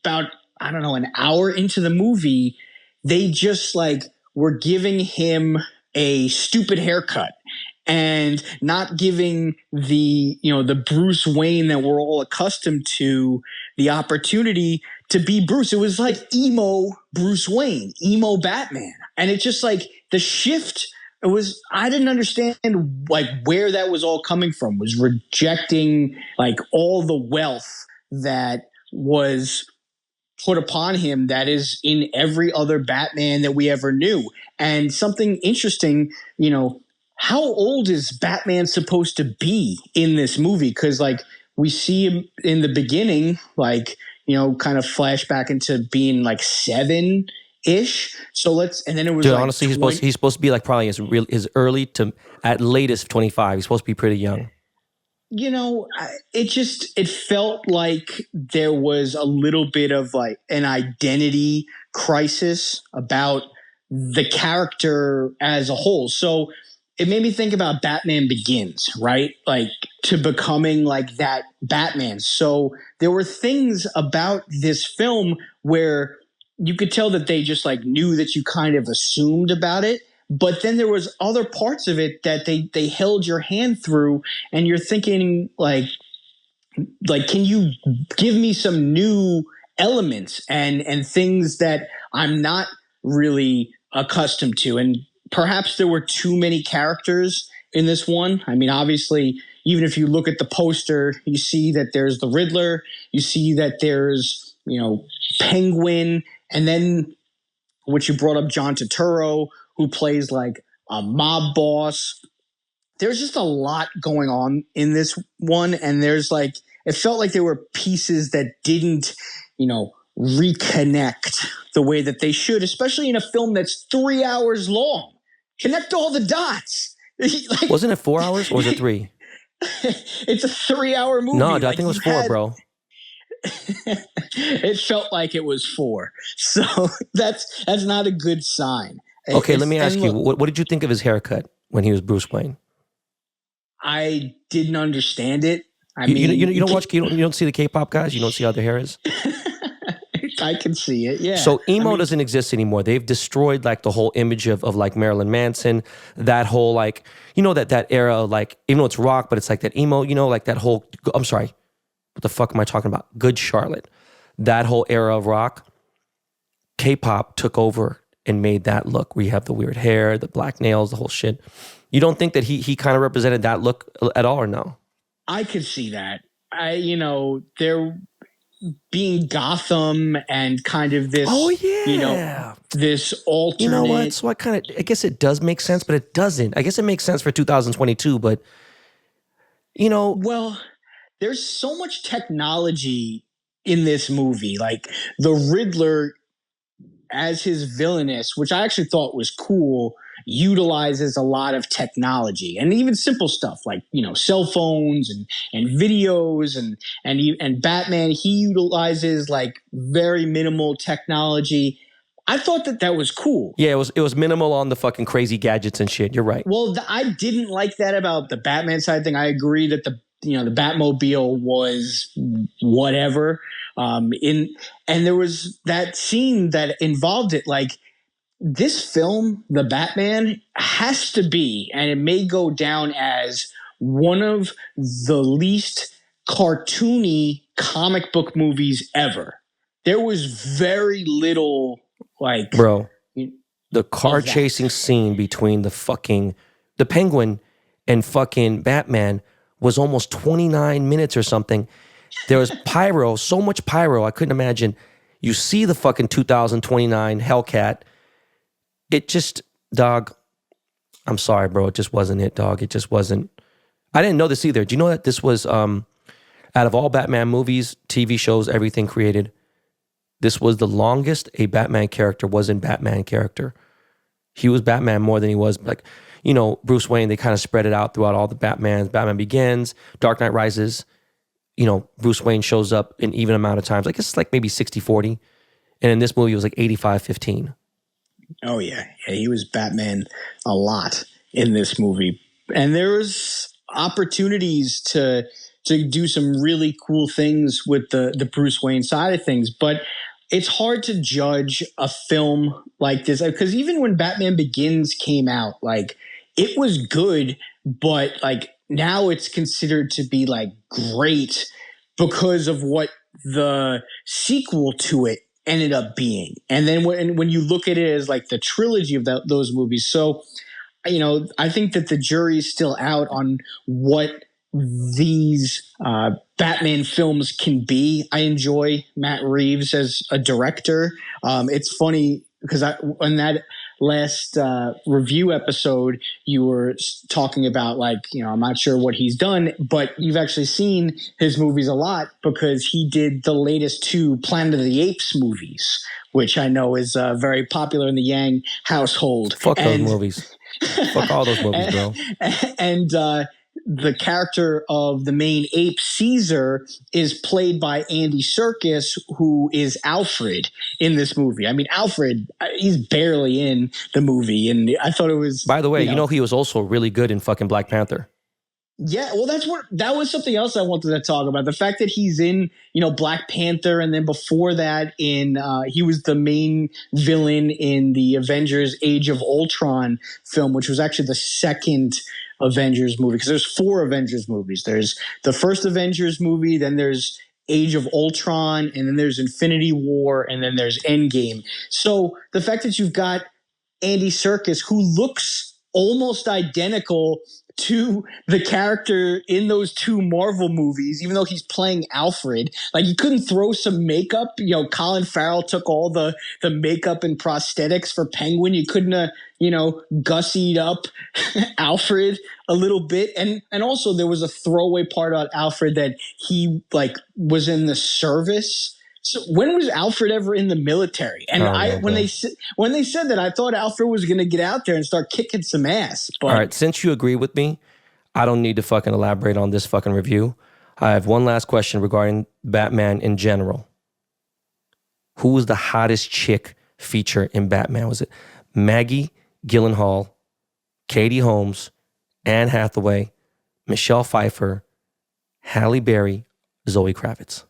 S3: About, I don't know, an hour into the movie, they just were giving him a stupid haircut and not giving the Bruce Wayne that we're all accustomed to the opportunity to be Bruce. It was like emo Bruce Wayne, emo Batman. And it's just the shift, I didn't understand where that was all coming from, was rejecting all the wealth that was put upon him that is in every other Batman that we ever knew. And something interesting, how old is Batman supposed to be in this movie? Because we see him in the beginning, kind of flash back into being 7-ish. So and then it was
S2: honestly, he's supposed to be probably his early to at latest 25. He's supposed to be pretty young.
S3: It felt like there was a little bit of an identity crisis about the character as a whole. So it made me think about Batman Begins, right? To becoming that Batman. So there were things about this film where you could tell that they just knew that you kind of assumed about it. But then there was other parts of it that they held your hand through, and you're thinking can you give me some new elements and things that I'm not really accustomed to? And perhaps there were too many characters in this one. I mean, obviously, even if you look at the poster, you see that there's the Riddler, you see that there's, Penguin, and then what you brought up, John Turturro, who plays a mob boss. There's just a lot going on in this one. And there's it felt like there were pieces that didn't, reconnect the way that they should, especially in a film that's 3 hours long. Connect all the dots.
S2: Wasn't it 4 hours or was it 3?
S3: It's a 3-hour movie.
S2: No, I think it was 4, bro.
S3: It felt like it was 4. So that's not a good sign.
S2: Okay, let me ask you, what did you think of his haircut when he was Bruce Wayne?
S3: I didn't understand it.
S2: You don't see the K-pop guys? You don't see how their hair is?
S3: I can see it, yeah.
S2: So emo doesn't exist anymore. They've destroyed the whole image of Marilyn Manson, that whole that era of even though it's rock, but it's that emo, that whole, I'm sorry, what the fuck am I talking about? Good Charlotte. That whole era of rock, K-pop took over and made that look. We have the weird hair, the black nails, the whole shit. You don't think that he kind of represented that look at all, or no?
S3: I could see that. There being Gotham and kind of this, this alternate.
S2: You know what? So I guess it does make sense, but it doesn't. I guess it makes sense for 2022, but
S3: Well, there's so much technology in this movie. The Riddler as his villainous, which I actually thought was cool, utilizes a lot of technology and even simple stuff like, cell phones and videos and Batman, he utilizes like very minimal technology. I thought that was cool.
S2: Yeah, it was minimal on the fucking crazy gadgets and shit. You're right.
S3: Well, I didn't like that about the Batman side thing. I agree that the Batmobile was whatever. And there was that scene that involved it. Like, this film, The Batman, has to be, and it may go down as one of the least cartoony comic book movies ever. There was very little, like,
S2: bro, the car chasing scene between the Penguin and fucking Batman was almost 29 minutes or something. There was pyro, so much pyro, I couldn't imagine. You see the fucking 2029 Hellcat. It just, dog, I'm sorry, bro. It just wasn't it, dog. It just wasn't. I didn't know this either. Do you know that this was, out of all Batman movies, TV shows, everything created, this was the longest a Batman character was in Batman character. He was Batman more than he was, like, Bruce Wayne. They kind of spread it out throughout all the Batmans. Batman Begins, Dark Knight Rises. Bruce Wayne shows up an even amount of times. Like, it's like maybe 60-40. And in this movie, it was like 85-15.
S3: Oh, yeah. He was Batman a lot in this movie. And there was opportunities to do some really cool things with the Bruce Wayne side of things. But it's hard to judge a film like this, because even when Batman Begins came out, like, it was good, but like now it's considered to be like great because of what the sequel to it ended up being. And then when you look at it as like the trilogy of those movies, so I think that the jury's still out on what these Batman films can be. I enjoy Matt Reeves as a director. It's funny because on that last review episode, you were talking about, like, I'm not sure what he's done, but you've actually seen his movies a lot because he did the latest 2 Planet of the Apes movies, which I know is very popular in the Yang household.
S2: Fuck those movies. Fuck all those movies, bro.
S3: And the character of the main ape, Caesar, is played by Andy Serkis, who is Alfred in this movie. I mean, Alfred, he's barely in the movie, and I thought it was...
S2: By the way, he was also really good in fucking Black Panther.
S3: Yeah, well, that was something else I wanted to talk about. The fact that he's in, Black Panther, and then before that he was the main villain in the Avengers Age of Ultron film, which was actually the second Avengers movie, because there's 4 Avengers movies. There's the first Avengers movie, then there's Age of Ultron, and then there's Infinity War, and then there's Endgame. So the fact that you've got Andy Serkis, who looks almost identical to the character in those 2 Marvel movies, even though he's playing Alfred, like, you couldn't throw some makeup. Colin Farrell took all the makeup and prosthetics for Penguin. You couldn't have, gussied up Alfred a little bit. And also there was a throwaway part about Alfred that he, like, was in the service. So when was Alfred ever in the military? And when they said that, I thought Alfred was going to get out there and start kicking some ass. But
S2: all right, since you agree with me, I don't need to fucking elaborate on this fucking review. I have one last question regarding Batman in general. Who was the hottest chick feature in Batman? Was it Maggie Gyllenhaal, Katie Holmes, Anne Hathaway, Michelle Pfeiffer, Halle Berry, Zoe Kravitz?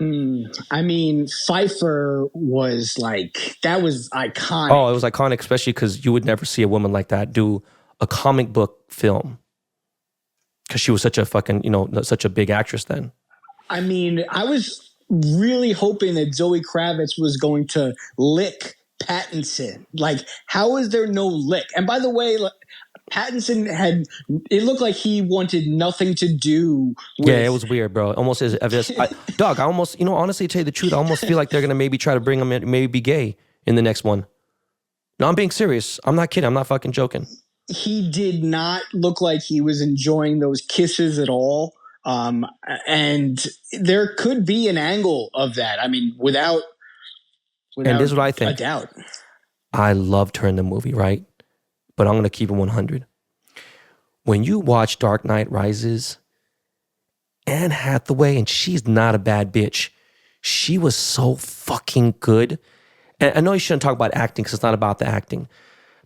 S3: I mean, Pfeiffer was like, that was iconic.
S2: Oh, it was iconic, especially because you would never see a woman like that do a comic book film. Because she was such a fucking, such a big actress then. I
S3: mean, I was really hoping that Zoe Kravitz was going to lick Pattinson. Like, how is there no lick? And by the way, Pattinson it looked like he wanted nothing to do with...
S2: Yeah, it was weird, bro. Almost as if... Dog, I almost, honestly, to tell you the truth, I almost feel like they're going to maybe try to bring him in, maybe be gay in the next one. No, I'm being serious. I'm not kidding. I'm not fucking joking.
S3: He did not look like he was enjoying those kisses at all. And there could be an angle of that. I mean, without
S2: and this is what I think.
S3: A doubt.
S2: I loved her in the movie, right? but I'm going to keep it 100. When you watch Dark Knight Rises, Anne Hathaway, and she's not a bad bitch. She was so fucking good. And I know you shouldn't talk about acting because it's not about the acting.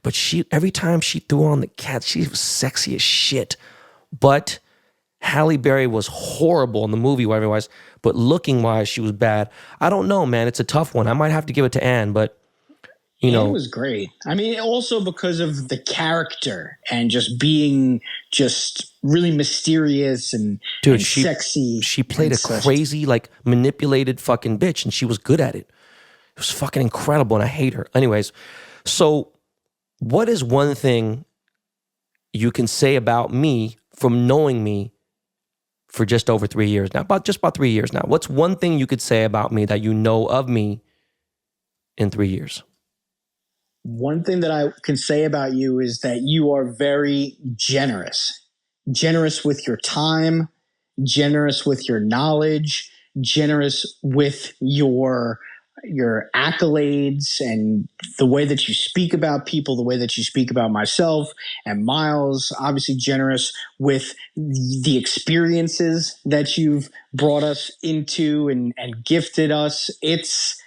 S2: But every time she threw on the cat, she was sexy as shit. But Halle Berry was horrible in the movie, whatever it was. But looking wise, she was bad. I don't know, man. It's a tough one. I might have to give it to Anne, but you know,
S3: Anne was great. I mean, also because of the character and just being just really mysterious and,
S2: dude,
S3: and sexy.
S2: She played a crazy, like manipulated fucking bitch, and she was good at it. It was fucking incredible, and I hate her. Anyways, so what is one thing you can say about me from knowing me for just over 3 years now? About 3 years now. What's one thing you could say about me that you know of me in 3 years?
S3: One thing that I can say about you is that you are very generous. Generous with your time, generous with your knowledge, generous with your accolades and the way that you speak about people, the way that you speak about myself and Miles. Obviously generous with the experiences that you've brought us into and gifted us. It's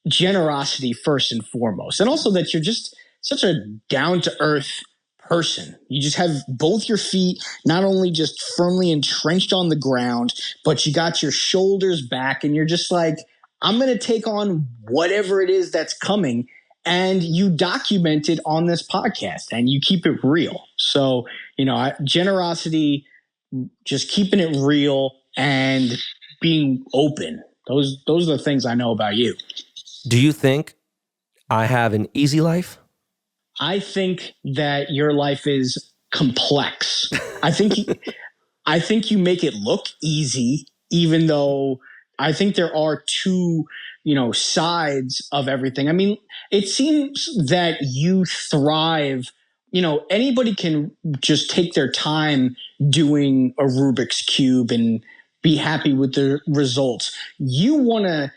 S3: generosity first and foremost. And also that you're just such a down-to-earth person. You just have both your feet not only just firmly entrenched on the ground, but you got your shoulders back and you're just like, I'm going to take on whatever it is that's coming. And you document it on this podcast and you keep it real. So, generosity, just keeping it real and being open. Those are the things I know about you.
S2: Do you think I have an easy life?
S3: I think that your life is complex. I think you make it look easy, even though I think there are two, sides of everything. I mean, it seems that you thrive. Anybody can just take their time doing a Rubik's Cube and be happy with the results. You want to,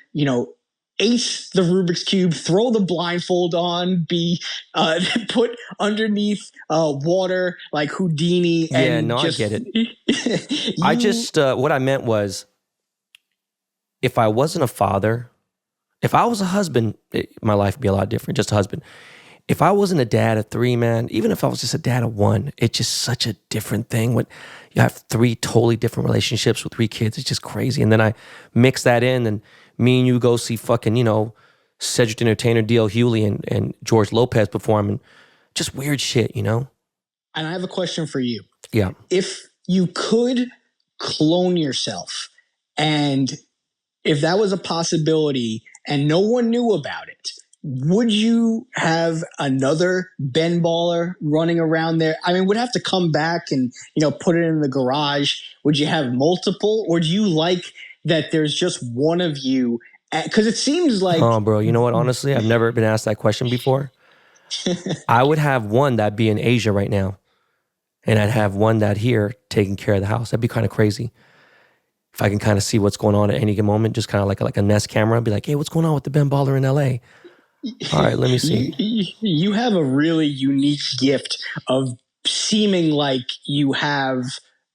S3: ace the Rubik's Cube, throw the blindfold on, be put underneath water like Houdini.
S2: Yeah,
S3: and
S2: no, I get it. I just, what I meant was, if I wasn't a father, if I was a husband, my life would be a lot different, just a husband. If I wasn't a dad of 3, man, even if I was just a dad of 1, it's just such a different thing. When you have 3 totally different relationships with 3 kids, it's just crazy. And then I mix that in, and me and you go see fucking, Cedric the Entertainer, D.L. Hewley, and George Lopez perform, and just weird shit, And
S3: I have a question for you.
S2: Yeah.
S3: If you could clone yourself, and if that was a possibility and no one knew about it, would you have another Ben Baller running around there? I mean, would have to come back and, put it in the garage. Would you have multiple, or do you like that there's just one of you? Because it seems like...
S2: Oh, bro, you know what? Honestly, I've never been asked that question before. I would have one that'd be in Asia right now, and I'd have one that here taking care of the house. That'd be kind of crazy. If I can kind of see what's going on at any given moment, just kind of like a Nest camera, be like, hey, what's going on with the Ben Baller in LA? All right, let me see.
S3: You have a really unique gift of seeming like you have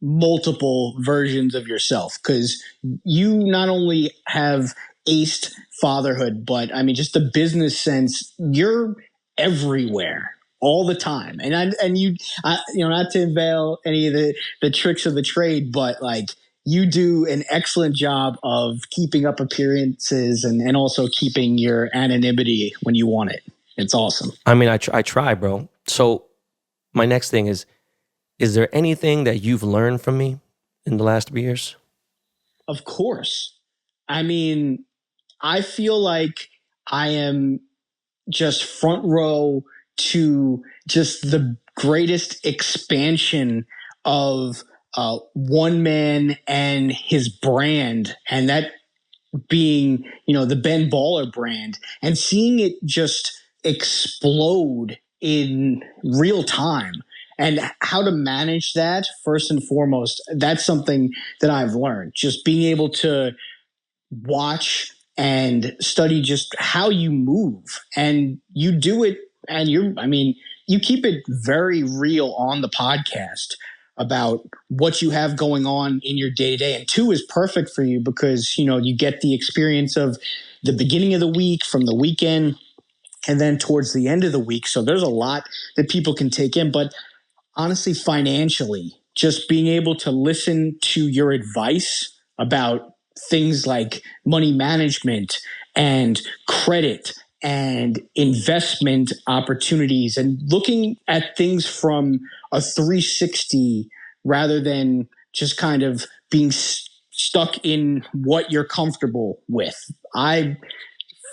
S3: multiple versions of yourself, because you not only have aced fatherhood, but I mean, just the business sense, you're everywhere all the time. And you not to unveil any of the tricks of the trade, but like, you do an excellent job of keeping up appearances and also keeping your anonymity when you want it. It's awesome.
S2: I mean, I try, bro. So my next thing is there anything that you've learned from me in the last 3 years?
S3: Of course. I mean, I feel like I am just front row to just the greatest expansion of one man and his brand, and that being, the Ben Baller brand, and seeing it just explode in real time, and how to manage that first and foremost. That's something that I've learned, just being able to watch and study just how you move, and you do it And you keep it very real on the podcast about what you have going on in your day to day. And 2 is perfect for you because, you get the experience of the beginning of the week, from the weekend, and then towards the end of the week. So there's a lot that people can take in. But honestly, financially, just being able to listen to your advice about things like money management and credit and investment opportunities, and looking at things from a 360 rather than just kind of being stuck in what you're comfortable with. I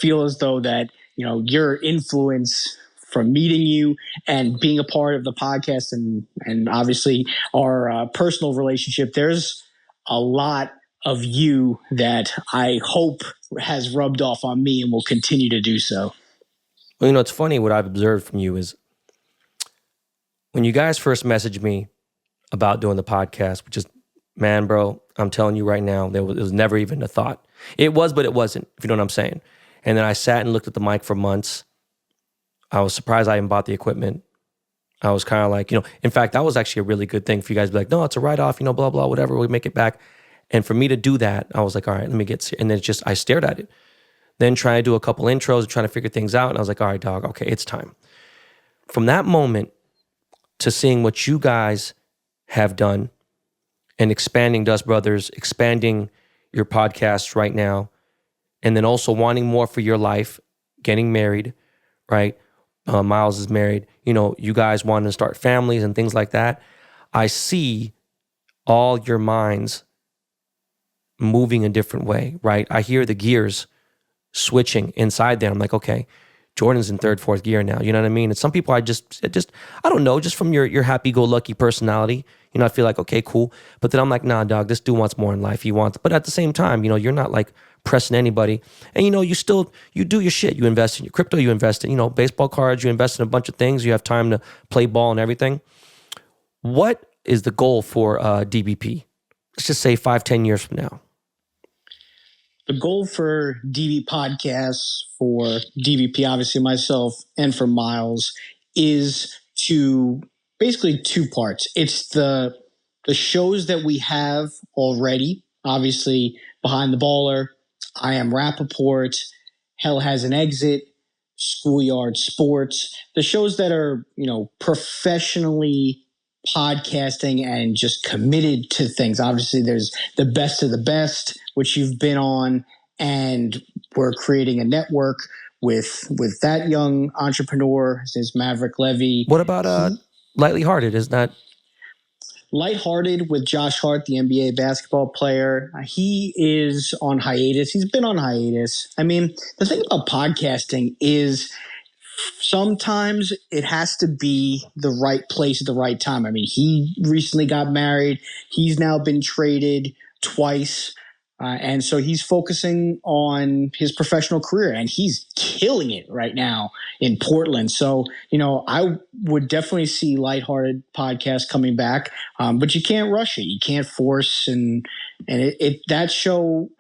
S3: feel as though that, your influence from meeting you and being a part of the podcast, and obviously our personal relationship, there's a lot of you that I hope has rubbed off on me and will continue to do so.
S2: Well, it's funny, what I've observed from you is when you guys first messaged me about doing the podcast, which is, man, bro, I'm telling you right now, it was never even a thought. It was, but it wasn't, if you know what I'm saying. And then I sat and looked at the mic for months. I was surprised I even bought the equipment. I was kind of like, in fact, that was actually a really good thing for you guys to be like, no, it's a write-off, blah, blah, whatever, we make it back. And for me to do that, I was like, all right, let me get serious. And then I stared at it. Then trying to do a couple intros, trying to figure things out. And I was like, all right, dog, okay, it's time. From that moment to seeing what you guys have done and expanding Dust Brothers, expanding your podcast right now, and then also wanting more for your life, getting married, right? Miles is married. You guys wanting to start families and things like that. I see all your minds moving a different way, right? I hear the gears switching inside there. I'm like, okay, Jordan's in 3rd, 4th gear now. You know what I mean? And some people I don't know, just from your happy-go-lucky personality, I feel like, okay, cool. But then I'm like, nah, dog, this dude wants more in life. He wants, but at the same time, you're not like pressing anybody. And, you do your shit. You invest in your crypto, you invest in, baseball cards, you invest in a bunch of things. You have time to play ball and everything. What is the goal for DBP? Let's just say 5-10 years from now.
S3: The goal for DB Podcasts, for DBP, obviously myself, and for Miles, is to basically 2 parts. It's the shows that we have already, obviously Behind the Baller, I Am Rappaport, Hell Has an Exit, Schoolyard Sports, the shows that are, professionally podcasting and just committed to things. Obviously, there's the best of the best, which you've been on, and we're creating a network with that young entrepreneur. His name's Maverick Levy.
S2: What about Lightly Hearted? Is that
S3: Lighthearted with Josh Hart, the NBA basketball player? He is on hiatus. He's been on hiatus. I mean, the thing about podcasting is sometimes it has to be the right place at the right time. I mean, he recently got married. He's now been traded twice. And so he's focusing on his professional career, and he's killing it right now in Portland. So, I would definitely see Lighthearted podcast coming back, but you can't rush it. You can't force. And that show,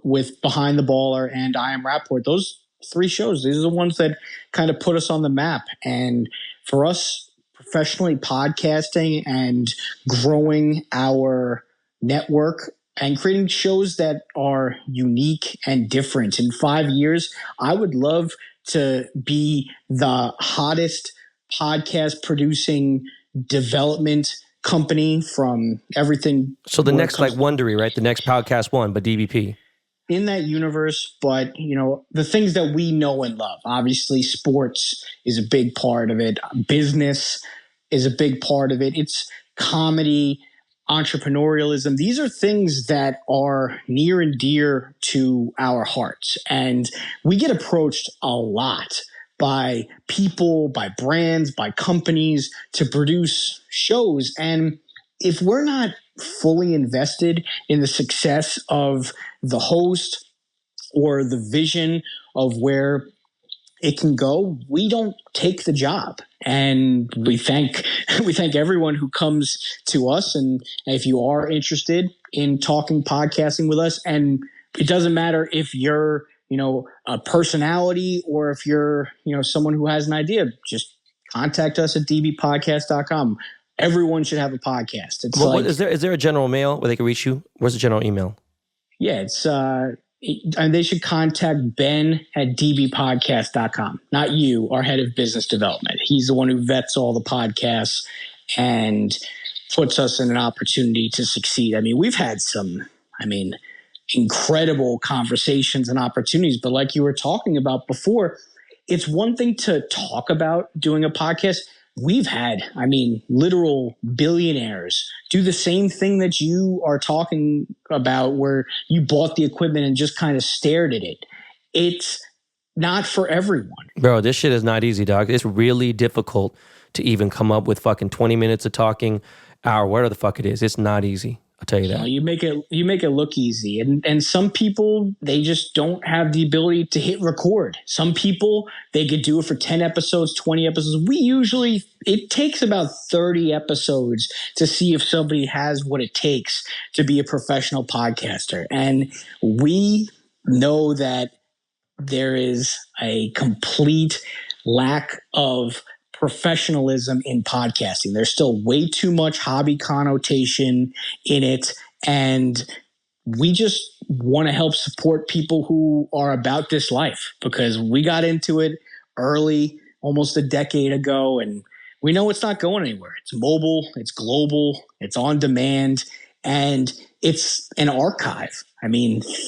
S3: with Behind the Baller and I Am Rapport, those 3 shows, these are the ones that kind of put us on the map. And for us, professionally podcasting and growing our network and creating shows that are unique and different. In 5 years, I would love to be the hottest podcast producing development company from everything.
S2: So the next like Wondery, right? The next Podcast One, but DBP.
S3: In that universe, but the things that we know and love. Obviously, sports is a big part of it. Business is a big part of it. It's comedy, entrepreneurialism. These are things that are near and dear to our hearts. And we get approached a lot by people, by brands, by companies to produce shows. And if we're not fully invested in the success of the host or the vision of where it can go, we don't take the job. And we thank everyone who comes to us. And if you are interested in talking podcasting with us, and it doesn't matter if you're a personality, or if you're, someone who has an idea, just contact us at dbpodcast.com. Everyone should have a podcast. It's
S2: What is there a general mail where they can reach you? Where's the general email?
S3: Yeah, and they should contact Ben at dbpodcast.com. Not you, our head of business development. He's the one who vets all the podcasts and puts us in an opportunity to succeed. I mean, we've had incredible conversations and opportunities, but like you were talking about before, it's one thing to talk about doing a podcast. We've had, literal billionaires do the same thing that you are talking about, where you bought the equipment and just kind of stared at it. It's not for everyone.
S2: Bro, this shit is not easy, dog. It's really difficult to even come up with fucking 20 minutes of talking, hour, whatever the fuck it is. It's not easy. I'll tell you that.
S3: You make it look easy, and some people, they just don't have the ability to hit record. Some people, they could do it for 10 episodes, 20 episodes. It takes about 30 episodes to see if somebody has what it takes to be a professional podcaster. And we know that there is a complete lack of professionalism in podcasting. There's still way too much hobby connotation in it. And we just want to help support people who are about this life, because we got into it early, almost a decade ago, and we know it's not going anywhere. It's mobile, it's global, it's on demand, and it's an archive.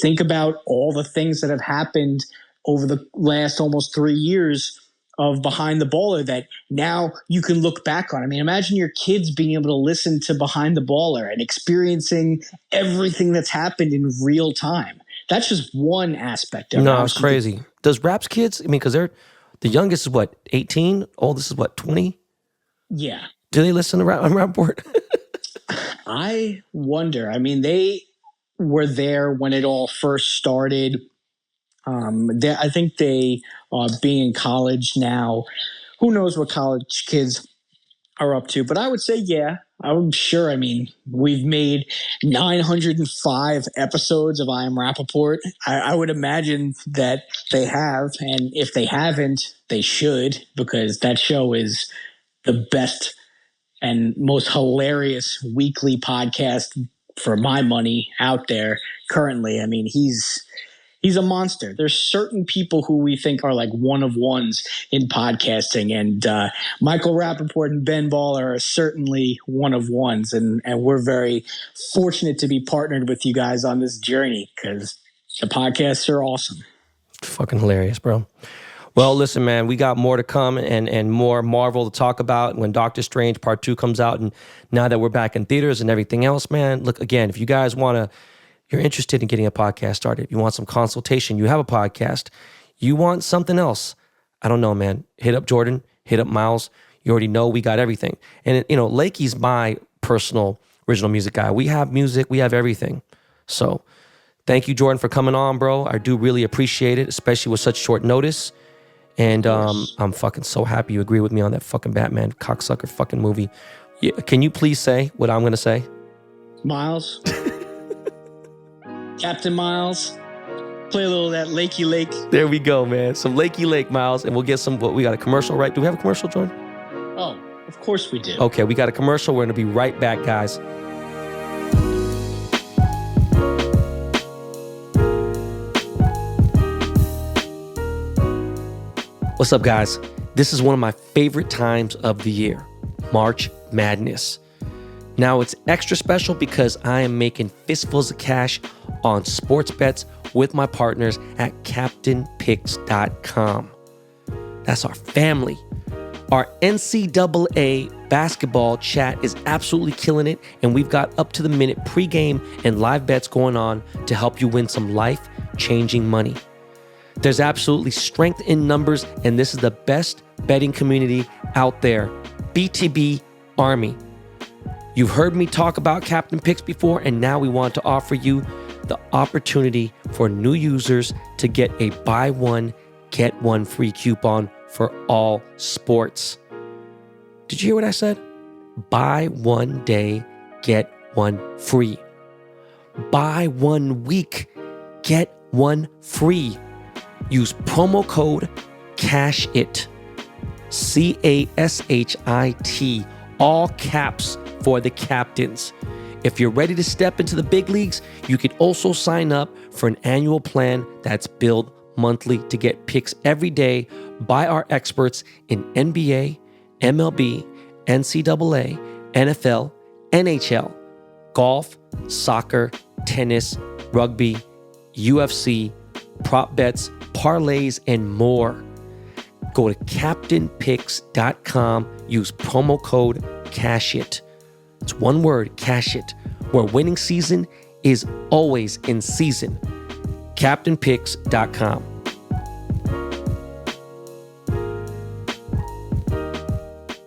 S3: Think about all the things that have happened over the last almost 3 years of Behind the Baller that now you can look back on. Imagine your kids being able to listen to Behind the Baller and experiencing everything that's happened in real time. That's just one aspect of it.
S2: No, it's crazy. Does Rap's kids, because the youngest is 18? Oldest is 20?
S3: Yeah.
S2: Do they listen to Rapport?
S3: I wonder. They were there when it all first started. I think they being in college now. Who knows what college kids are up to? But I would say, yeah, I'm sure. We've made 905 episodes of I Am Rappaport. I would imagine that they have, and if they haven't, they should, because that show is the best and most hilarious weekly podcast for my money out there currently. He's a monster. There's certain people who we think are like one of ones in podcasting, and Michael Rappaport and Ben Baller are certainly one of ones, and we're very fortunate to be partnered with you guys on this journey, because the podcasts are awesome.
S2: Fucking hilarious, bro. Well, listen, man, we got more to come and more Marvel to talk about when Doctor Strange Part 2 comes out, and now that we're back in theaters and everything else, man, look, again, if you guys you're interested in getting a podcast started, you want some consultation, you have a podcast, you want something else, I don't know, man, hit up Jordan, hit up Miles. You already know we got everything. And, Lakey's my personal original music guy. We have music, we have everything. So thank you, Jordan, for coming on, bro. I do really appreciate it, especially with such short notice. And I'm fucking so happy you agree with me on that fucking Batman cocksucker fucking movie. Yeah, can you please say what I'm going to say?
S3: Miles. Captain Miles. Play a little of that Lakey Lake.
S2: There we go, man. Some Lakey Lake, Miles. And we'll get we got a commercial, right? Do we have a commercial, Jordan?
S3: Oh, of course we do.
S2: Okay, we got a commercial. We're going to be right back, guys. What's up, guys? This is one of my favorite times of the year, March Madness. Now, it's extra special because I am making fistfuls of cash on sports bets with my partners at CaptainPicks.com. That's our family. Our NCAA basketball chat is absolutely killing it, and we've got up-to-the-minute pregame and live bets going on to help you win some life-changing money. There's absolutely strength in numbers, and this is the best betting community out there. BTB Army. You've heard me talk about Captain Picks before, and now we want to offer you the opportunity for new users to get a buy one, get one free coupon for all sports. Did you hear what I said? Buy 1 day, get one free. Buy 1 week, get one free. Use promo code CASHIT, CASHIT, all caps for the captains. If you're ready to step into the big leagues, you can also sign up for an annual plan that's billed monthly to get picks every day by our experts in NBA, MLB, NCAA, NFL, NHL, golf, soccer, tennis, rugby, UFC, prop bets, parlays, and more. Go to captainpicks.com. Use promo code CASHIT. It's one word, cash it, where winning season is always in season. CaptainPicks.com.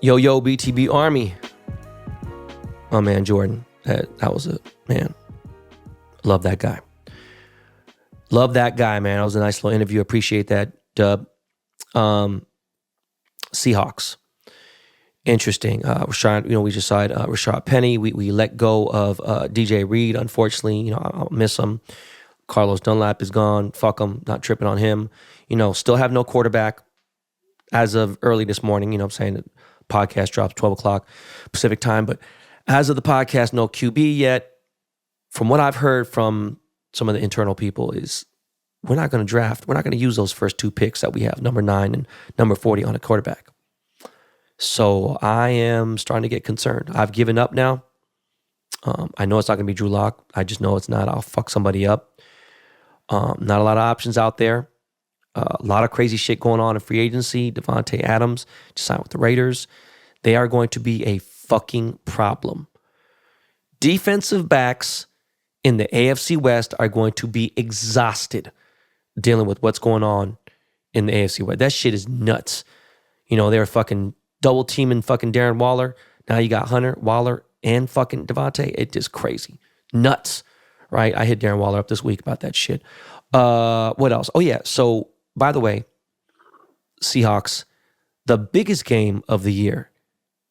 S2: Yo, BTB Army. Oh, man, Jordan. That was a, man, love that guy. Love that guy, man. That was a nice little interview. Appreciate that, Dub. Seahawks. Interesting. Rashad, we just saw it. Rashad Penny. We let go of DJ Reed. Unfortunately, I'll miss him. Carlos Dunlap is gone. Fuck him. Not tripping on him. Still have no quarterback as of early this morning. I'm saying the podcast drops 12 o'clock Pacific time. But as of the podcast, no QB yet. From what I've heard from some of the internal people is we're not going to draft. We're not going to use those first two picks that we have, number 9 and number 40 on a quarterback. So I am starting to get concerned. I've given up now. I know it's not going to be Drew Lock. I just know it's not. I'll fuck somebody up. Not a lot of options out there. A lot of crazy shit going on in free agency. Devontae Adams just signed with the Raiders. They are going to be a fucking problem. Defensive backs in the AFC West are going to be exhausted dealing with what's going on in the AFC West. That shit is nuts. They're fucking double teaming fucking Darren Waller. Now you got Hunter, Waller, and fucking Devontae. It is crazy. Nuts, right? I hit Darren Waller up this week about that shit. What else? Oh, yeah. So, by the way, Seahawks, the biggest game of the year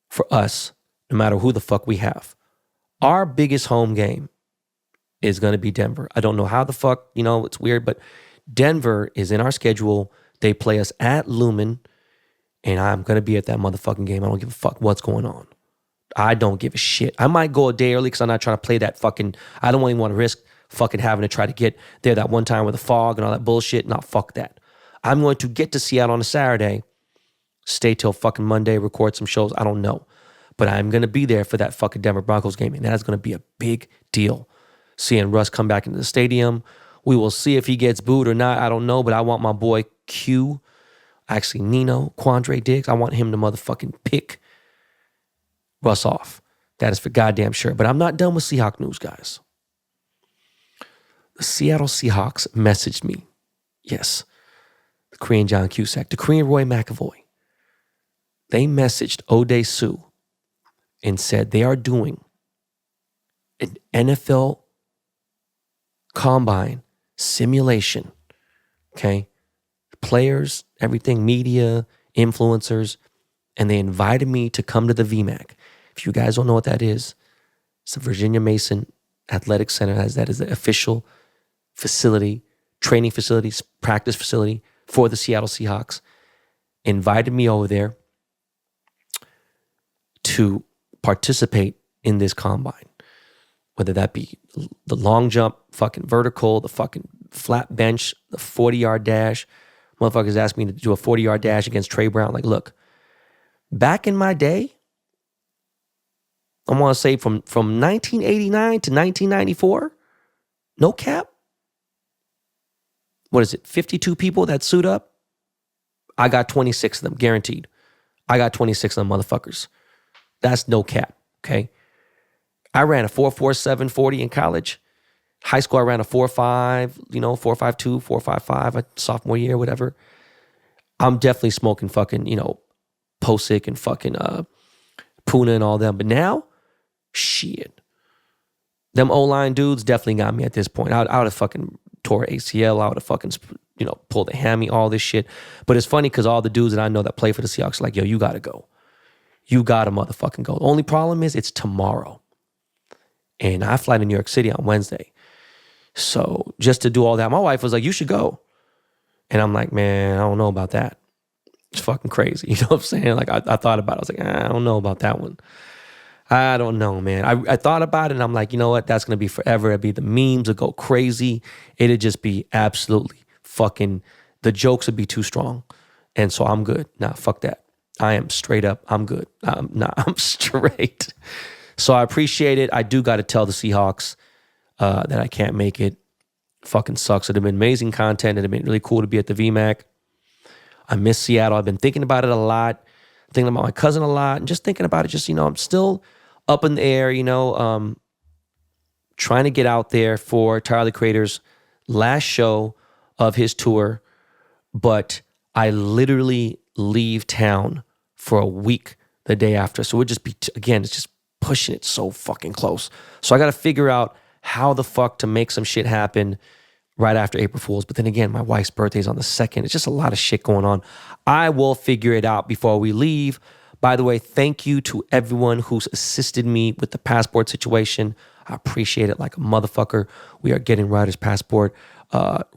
S2: for us, no matter who the fuck we have, our biggest home game is going to be Denver. I don't know how the fuck, it's weird, but Denver is in our schedule. They play us at Lumen. And I'm going to be at that motherfucking game. I don't give a fuck what's going on. I don't give a shit. I might go a day early because I'm not trying to play that fucking, I don't even want to risk fucking having to try to get there that one time with the fog and all that bullshit. No, fuck that. I'm going to get to Seattle on a Saturday, stay till fucking Monday, record some shows. I don't know. But I'm going to be there for that fucking Denver Broncos game. And that is going to be a big deal. Seeing Russ come back into the stadium. We will see if he gets booed or not. I don't know. But I want my boy Q, actually Nino, Quandre Diggs, I want him to motherfucking pick Russ off. That is for goddamn sure. But I'm not done with Seahawk news, guys. The Seattle Seahawks messaged me. Yes. The Korean John Cusack. The Korean Roy McAvoy. They messaged O'Day Sue and said they are doing an NFL combine simulation. Okay? Players, everything, media, influencers, and they invited me to come to the VMAC. If you guys don't know what that is, it's the Virginia Mason Athletic Center. That is the official facility, training facilities, practice facility for the Seattle Seahawks. Invited me over there to participate in this combine, whether that be the long jump, fucking vertical, the fucking flat bench, the 40-yard dash. Motherfuckers asked me to do a 40-yard dash against Trey Brown. Like, look, back in my day, I want to say from 1989 to 1994, no cap. What is it, 52 people that suit up? I got 26 of them, guaranteed. I got 26 of them motherfuckers. That's no cap, okay? I ran a 4.47 40 in college. High school, I ran a 4.5, 4.52, 4.55, sophomore year, whatever. I'm definitely smoking fucking, Posick and fucking Puna and all them. But now, shit. Them O-line dudes definitely got me at this point. I would have fucking tore ACL. I would have fucking, pulled a hammy, all this shit. But it's funny because all the dudes that I know that play for the Seahawks are like, yo, you got to go. You got to motherfucking go. The only problem is it's tomorrow. And I fly to New York City on Wednesday. So just to do all that, my wife was like, you should go. And I'm like, man, I don't know about that. It's fucking crazy. You know what I'm saying? Like I thought about it. I was like, I don't know about that one. I don't know, man. I thought about it and I'm like, you know what? That's going to be forever. It'd be the memes would go crazy. It'd just be absolutely fucking, the jokes would be too strong. And so I'm good. Nah, fuck that. I am straight up. I'm good. I'm straight. So I appreciate it. I do got to tell the Seahawks that I can't make it. Fucking sucks. It'd have been amazing content. It'd have been really cool to be at the VMAC. I miss Seattle. I've been thinking about it a lot, thinking about my cousin a lot, and just thinking about it. Just, I'm still up in the air, trying to get out there for Tyler the Creator's last show of his tour. But I literally leave town for a week the day after. So it would just be, again, it's just pushing it so fucking close. So I got to figure out how the fuck to make some shit happen right after April Fool's. But then again, my wife's birthday is on the 2nd. It's just a lot of shit going on. I will figure it out before we leave. By the way, thank you to everyone who's assisted me with the passport situation. I appreciate it like a motherfucker. We are getting Ryder's passport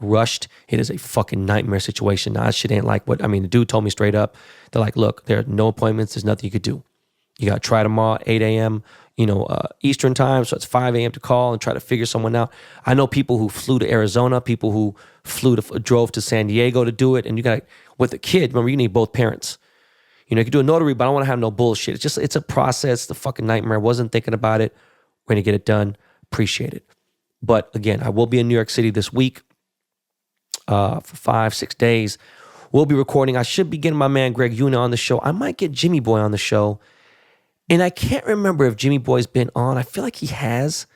S2: rushed. It is a fucking nightmare situation. Now, that shit ain't like the dude told me straight up. They're like, look, there are no appointments. There's nothing you could do. You got to try tomorrow, 8 a.m., Eastern time. So it's 5 a.m. to call and try to figure someone out. I know people who flew to Arizona, people who drove to San Diego to do it. And you got to, with a kid, remember, you need both parents. You can do a notary, but I don't want to have no bullshit. It's a process, the fucking nightmare. I wasn't thinking about it. We're going to get it done. Appreciate it. But again, I will be in New York City this week for 5-6 days. We'll be recording. I should be getting my man Greg Una on the show. I might get Jimmy Boy on the show. And I can't remember if Jimmy Boy's been on. I feel like he has.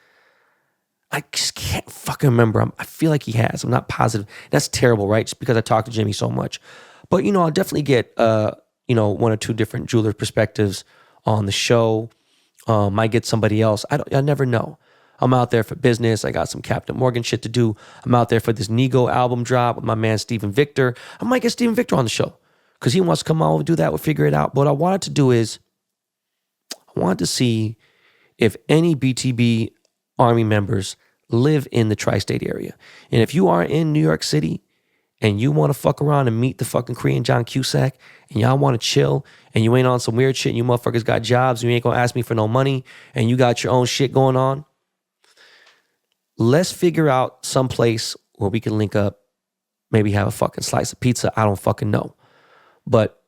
S2: I just can't fucking remember. I feel like he has. I'm not positive. That's terrible, right? Just because I talk to Jimmy so much. But, I'll definitely get, one or two different jeweler perspectives on the show. Might get somebody else. I never know. I'm out there for business. I got some Captain Morgan shit to do. I'm out there for this Nego album drop with my man Stephen Victor. I might get Stephen Victor on the show because he wants to come on and do that. We'll figure it out. But what I wanted to do is I wanted to see if any BTB Army members live in the tri-state area. And if you are in New York City and you want to fuck around and meet the fucking Korean John Cusack and y'all want to chill and you ain't on some weird shit and you motherfuckers got jobs and you ain't going to ask me for no money and you got your own shit going on, let's figure out some place where we can link up, maybe have a fucking slice of pizza. I don't fucking know. But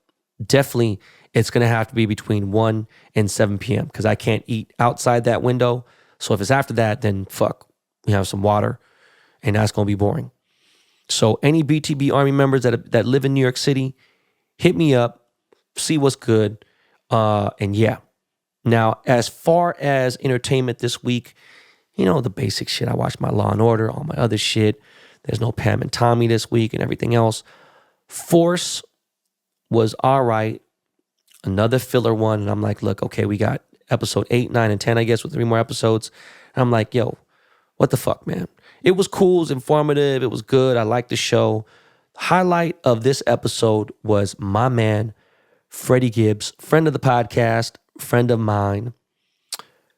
S2: definitely it's going to have to be between 1 and 7 p.m. because I can't eat outside that window. So if it's after that, then fuck, we have some water and that's going to be boring. So any BTB Army members that live in New York City, hit me up, see what's good. And yeah. Now, as far as entertainment this week, the basic shit. I watched my Law and Order, all my other shit. There's no Pam and Tommy this week and everything else. Force was all right. Another filler one. And I'm like, look, okay, we got episode 8, 9, and 10, I guess, with 3 more episodes. And I'm like, yo, what the fuck, man? It was cool. It was informative. It was good. I liked the show. Highlight of this episode was my man, Freddie Gibbs, friend of the podcast, friend of mine.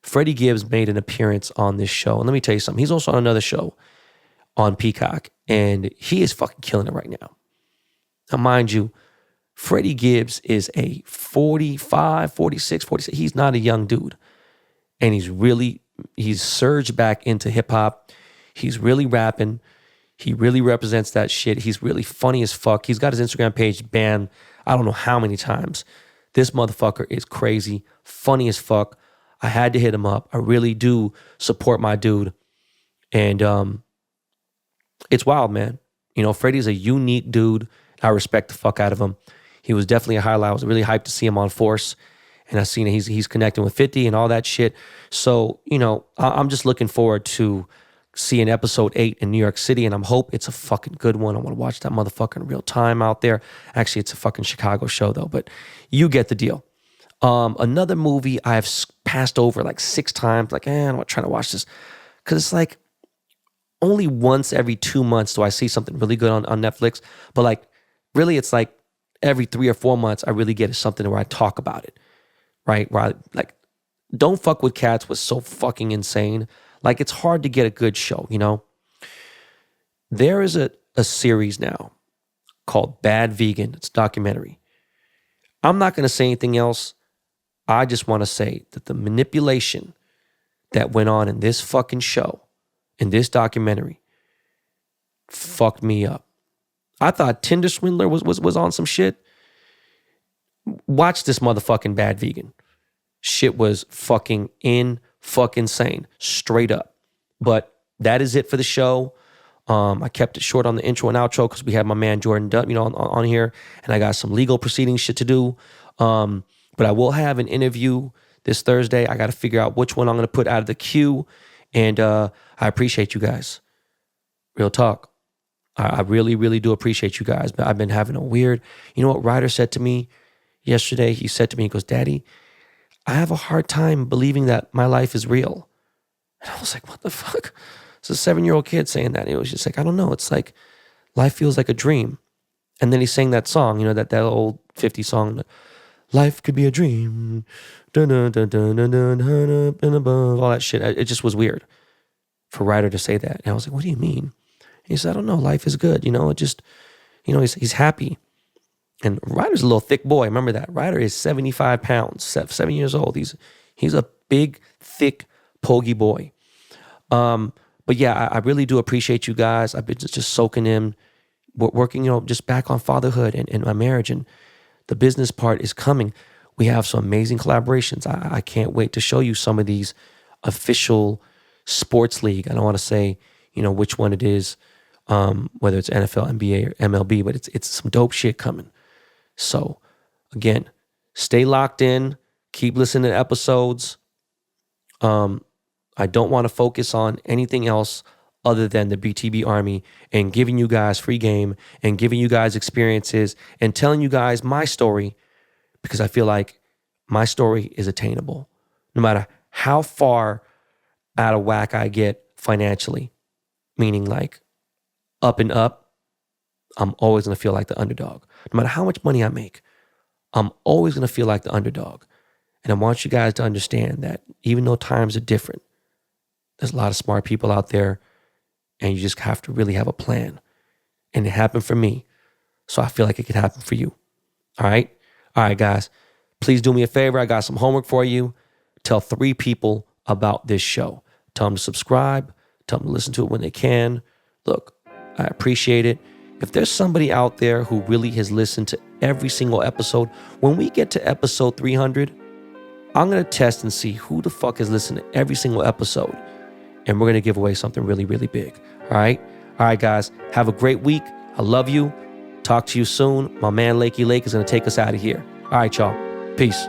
S2: Freddie Gibbs made an appearance on this show. And let me tell you something. He's also on another show on Peacock. And he is fucking killing it right now. Now, mind you, Freddie Gibbs is a 45, 46, 47. He's not a young dude. And he's surged back into hip hop. He's really rapping. He really represents that shit. He's really funny as fuck. He's got his Instagram page banned I don't know how many times. This motherfucker is crazy, funny as fuck. I had to hit him up. I really do support my dude. And it's wild, man. Freddie's a unique dude. I respect the fuck out of him. He was definitely a highlight. I was really hyped to see him on Force. And I seen he's connecting with 50 and all that shit. So, I'm just looking forward to seeing episode 8 in New York City. And I hope it's a fucking good one. I want to watch that motherfucker in real time out there. Actually, it's a fucking Chicago show though, but you get the deal. Another movie I've passed over like 6 times. Like, I'm not trying to watch this. Because it's like only once every 2 months do I see something really good on Netflix. But like, really, it's like every 3 or 4 months I really get something where I talk about it. Right? Where Don't Fuck With Cats was so fucking insane. Like, it's hard to get a good show, There is a series now called Bad Vegan. It's a documentary. I'm not going to say anything else. I just want to say that the manipulation that went on in this fucking show, in this documentary, fucked me up. I thought Tinder Swindler was on some shit. Watch this motherfucking Bad Vegan. Shit was fucking insane, straight up. But that is it for the show. I kept it short on the intro and outro because we had my man Jordan Dunn, on here, and I got some legal proceedings shit to do. But I will have an interview this Thursday. I got to figure out which one I'm going to put out of the queue, and I appreciate you guys. Real talk. I really, really do appreciate you guys. But I've been having a weird, what Ryder said to me yesterday? He said to me, he goes, Daddy, I have a hard time believing that my life is real. And I was like, what the fuck? It's a 7-year-old kid saying that. It was just like, I don't know. It's like life feels like a dream. And then he sang that song, that old 50s song, life could be a dream. Dun, dun, dun, dun, dun, dun, dun, up and above, all that shit. It just was weird for Ryder to say that. And I was like, what do you mean? He said, I don't know. Life is good. It just, he's happy. And Ryder's a little thick boy. Remember that. Ryder is 75 pounds, 7 years old. He's a big, thick, pogey boy. But yeah, I really do appreciate you guys. I've been just soaking in, working, just back on fatherhood and my marriage, and the business part is coming. We have some amazing collaborations. I can't wait to show you some of these official sports league. I don't want to say, which one it is, whether it's NFL, NBA, or MLB, but it's some dope shit coming. So again, stay locked in, keep listening to episodes. I don't want to focus on anything else other than the BTB Army and giving you guys free game and giving you guys experiences and telling you guys my story, because I feel like my story is attainable. No matter how far out of whack I get financially, meaning like up and up, I'm always going to feel like the underdog. No matter how much money I make, I'm always going to feel like the underdog. And I want you guys to understand that even though times are different, there's a lot of smart people out there, and you just have to really have a plan. And it happened for me, so I feel like it could happen for you. All right? All right, guys. Please do me a favor. I got some homework for you. Tell 3 people about this show. Tell them to subscribe. Tell them to listen to it when they can. Look, I appreciate it. If there's somebody out there who really has listened to every single episode, when we get to episode 300, I'm going to test and see who the fuck has listened to every single episode. And we're going to give away something really, really big. All right? All right, guys. Have a great week. I love you. Talk to you soon. My man, Lakey Lake, is going to take us out of here. All right, y'all. Peace.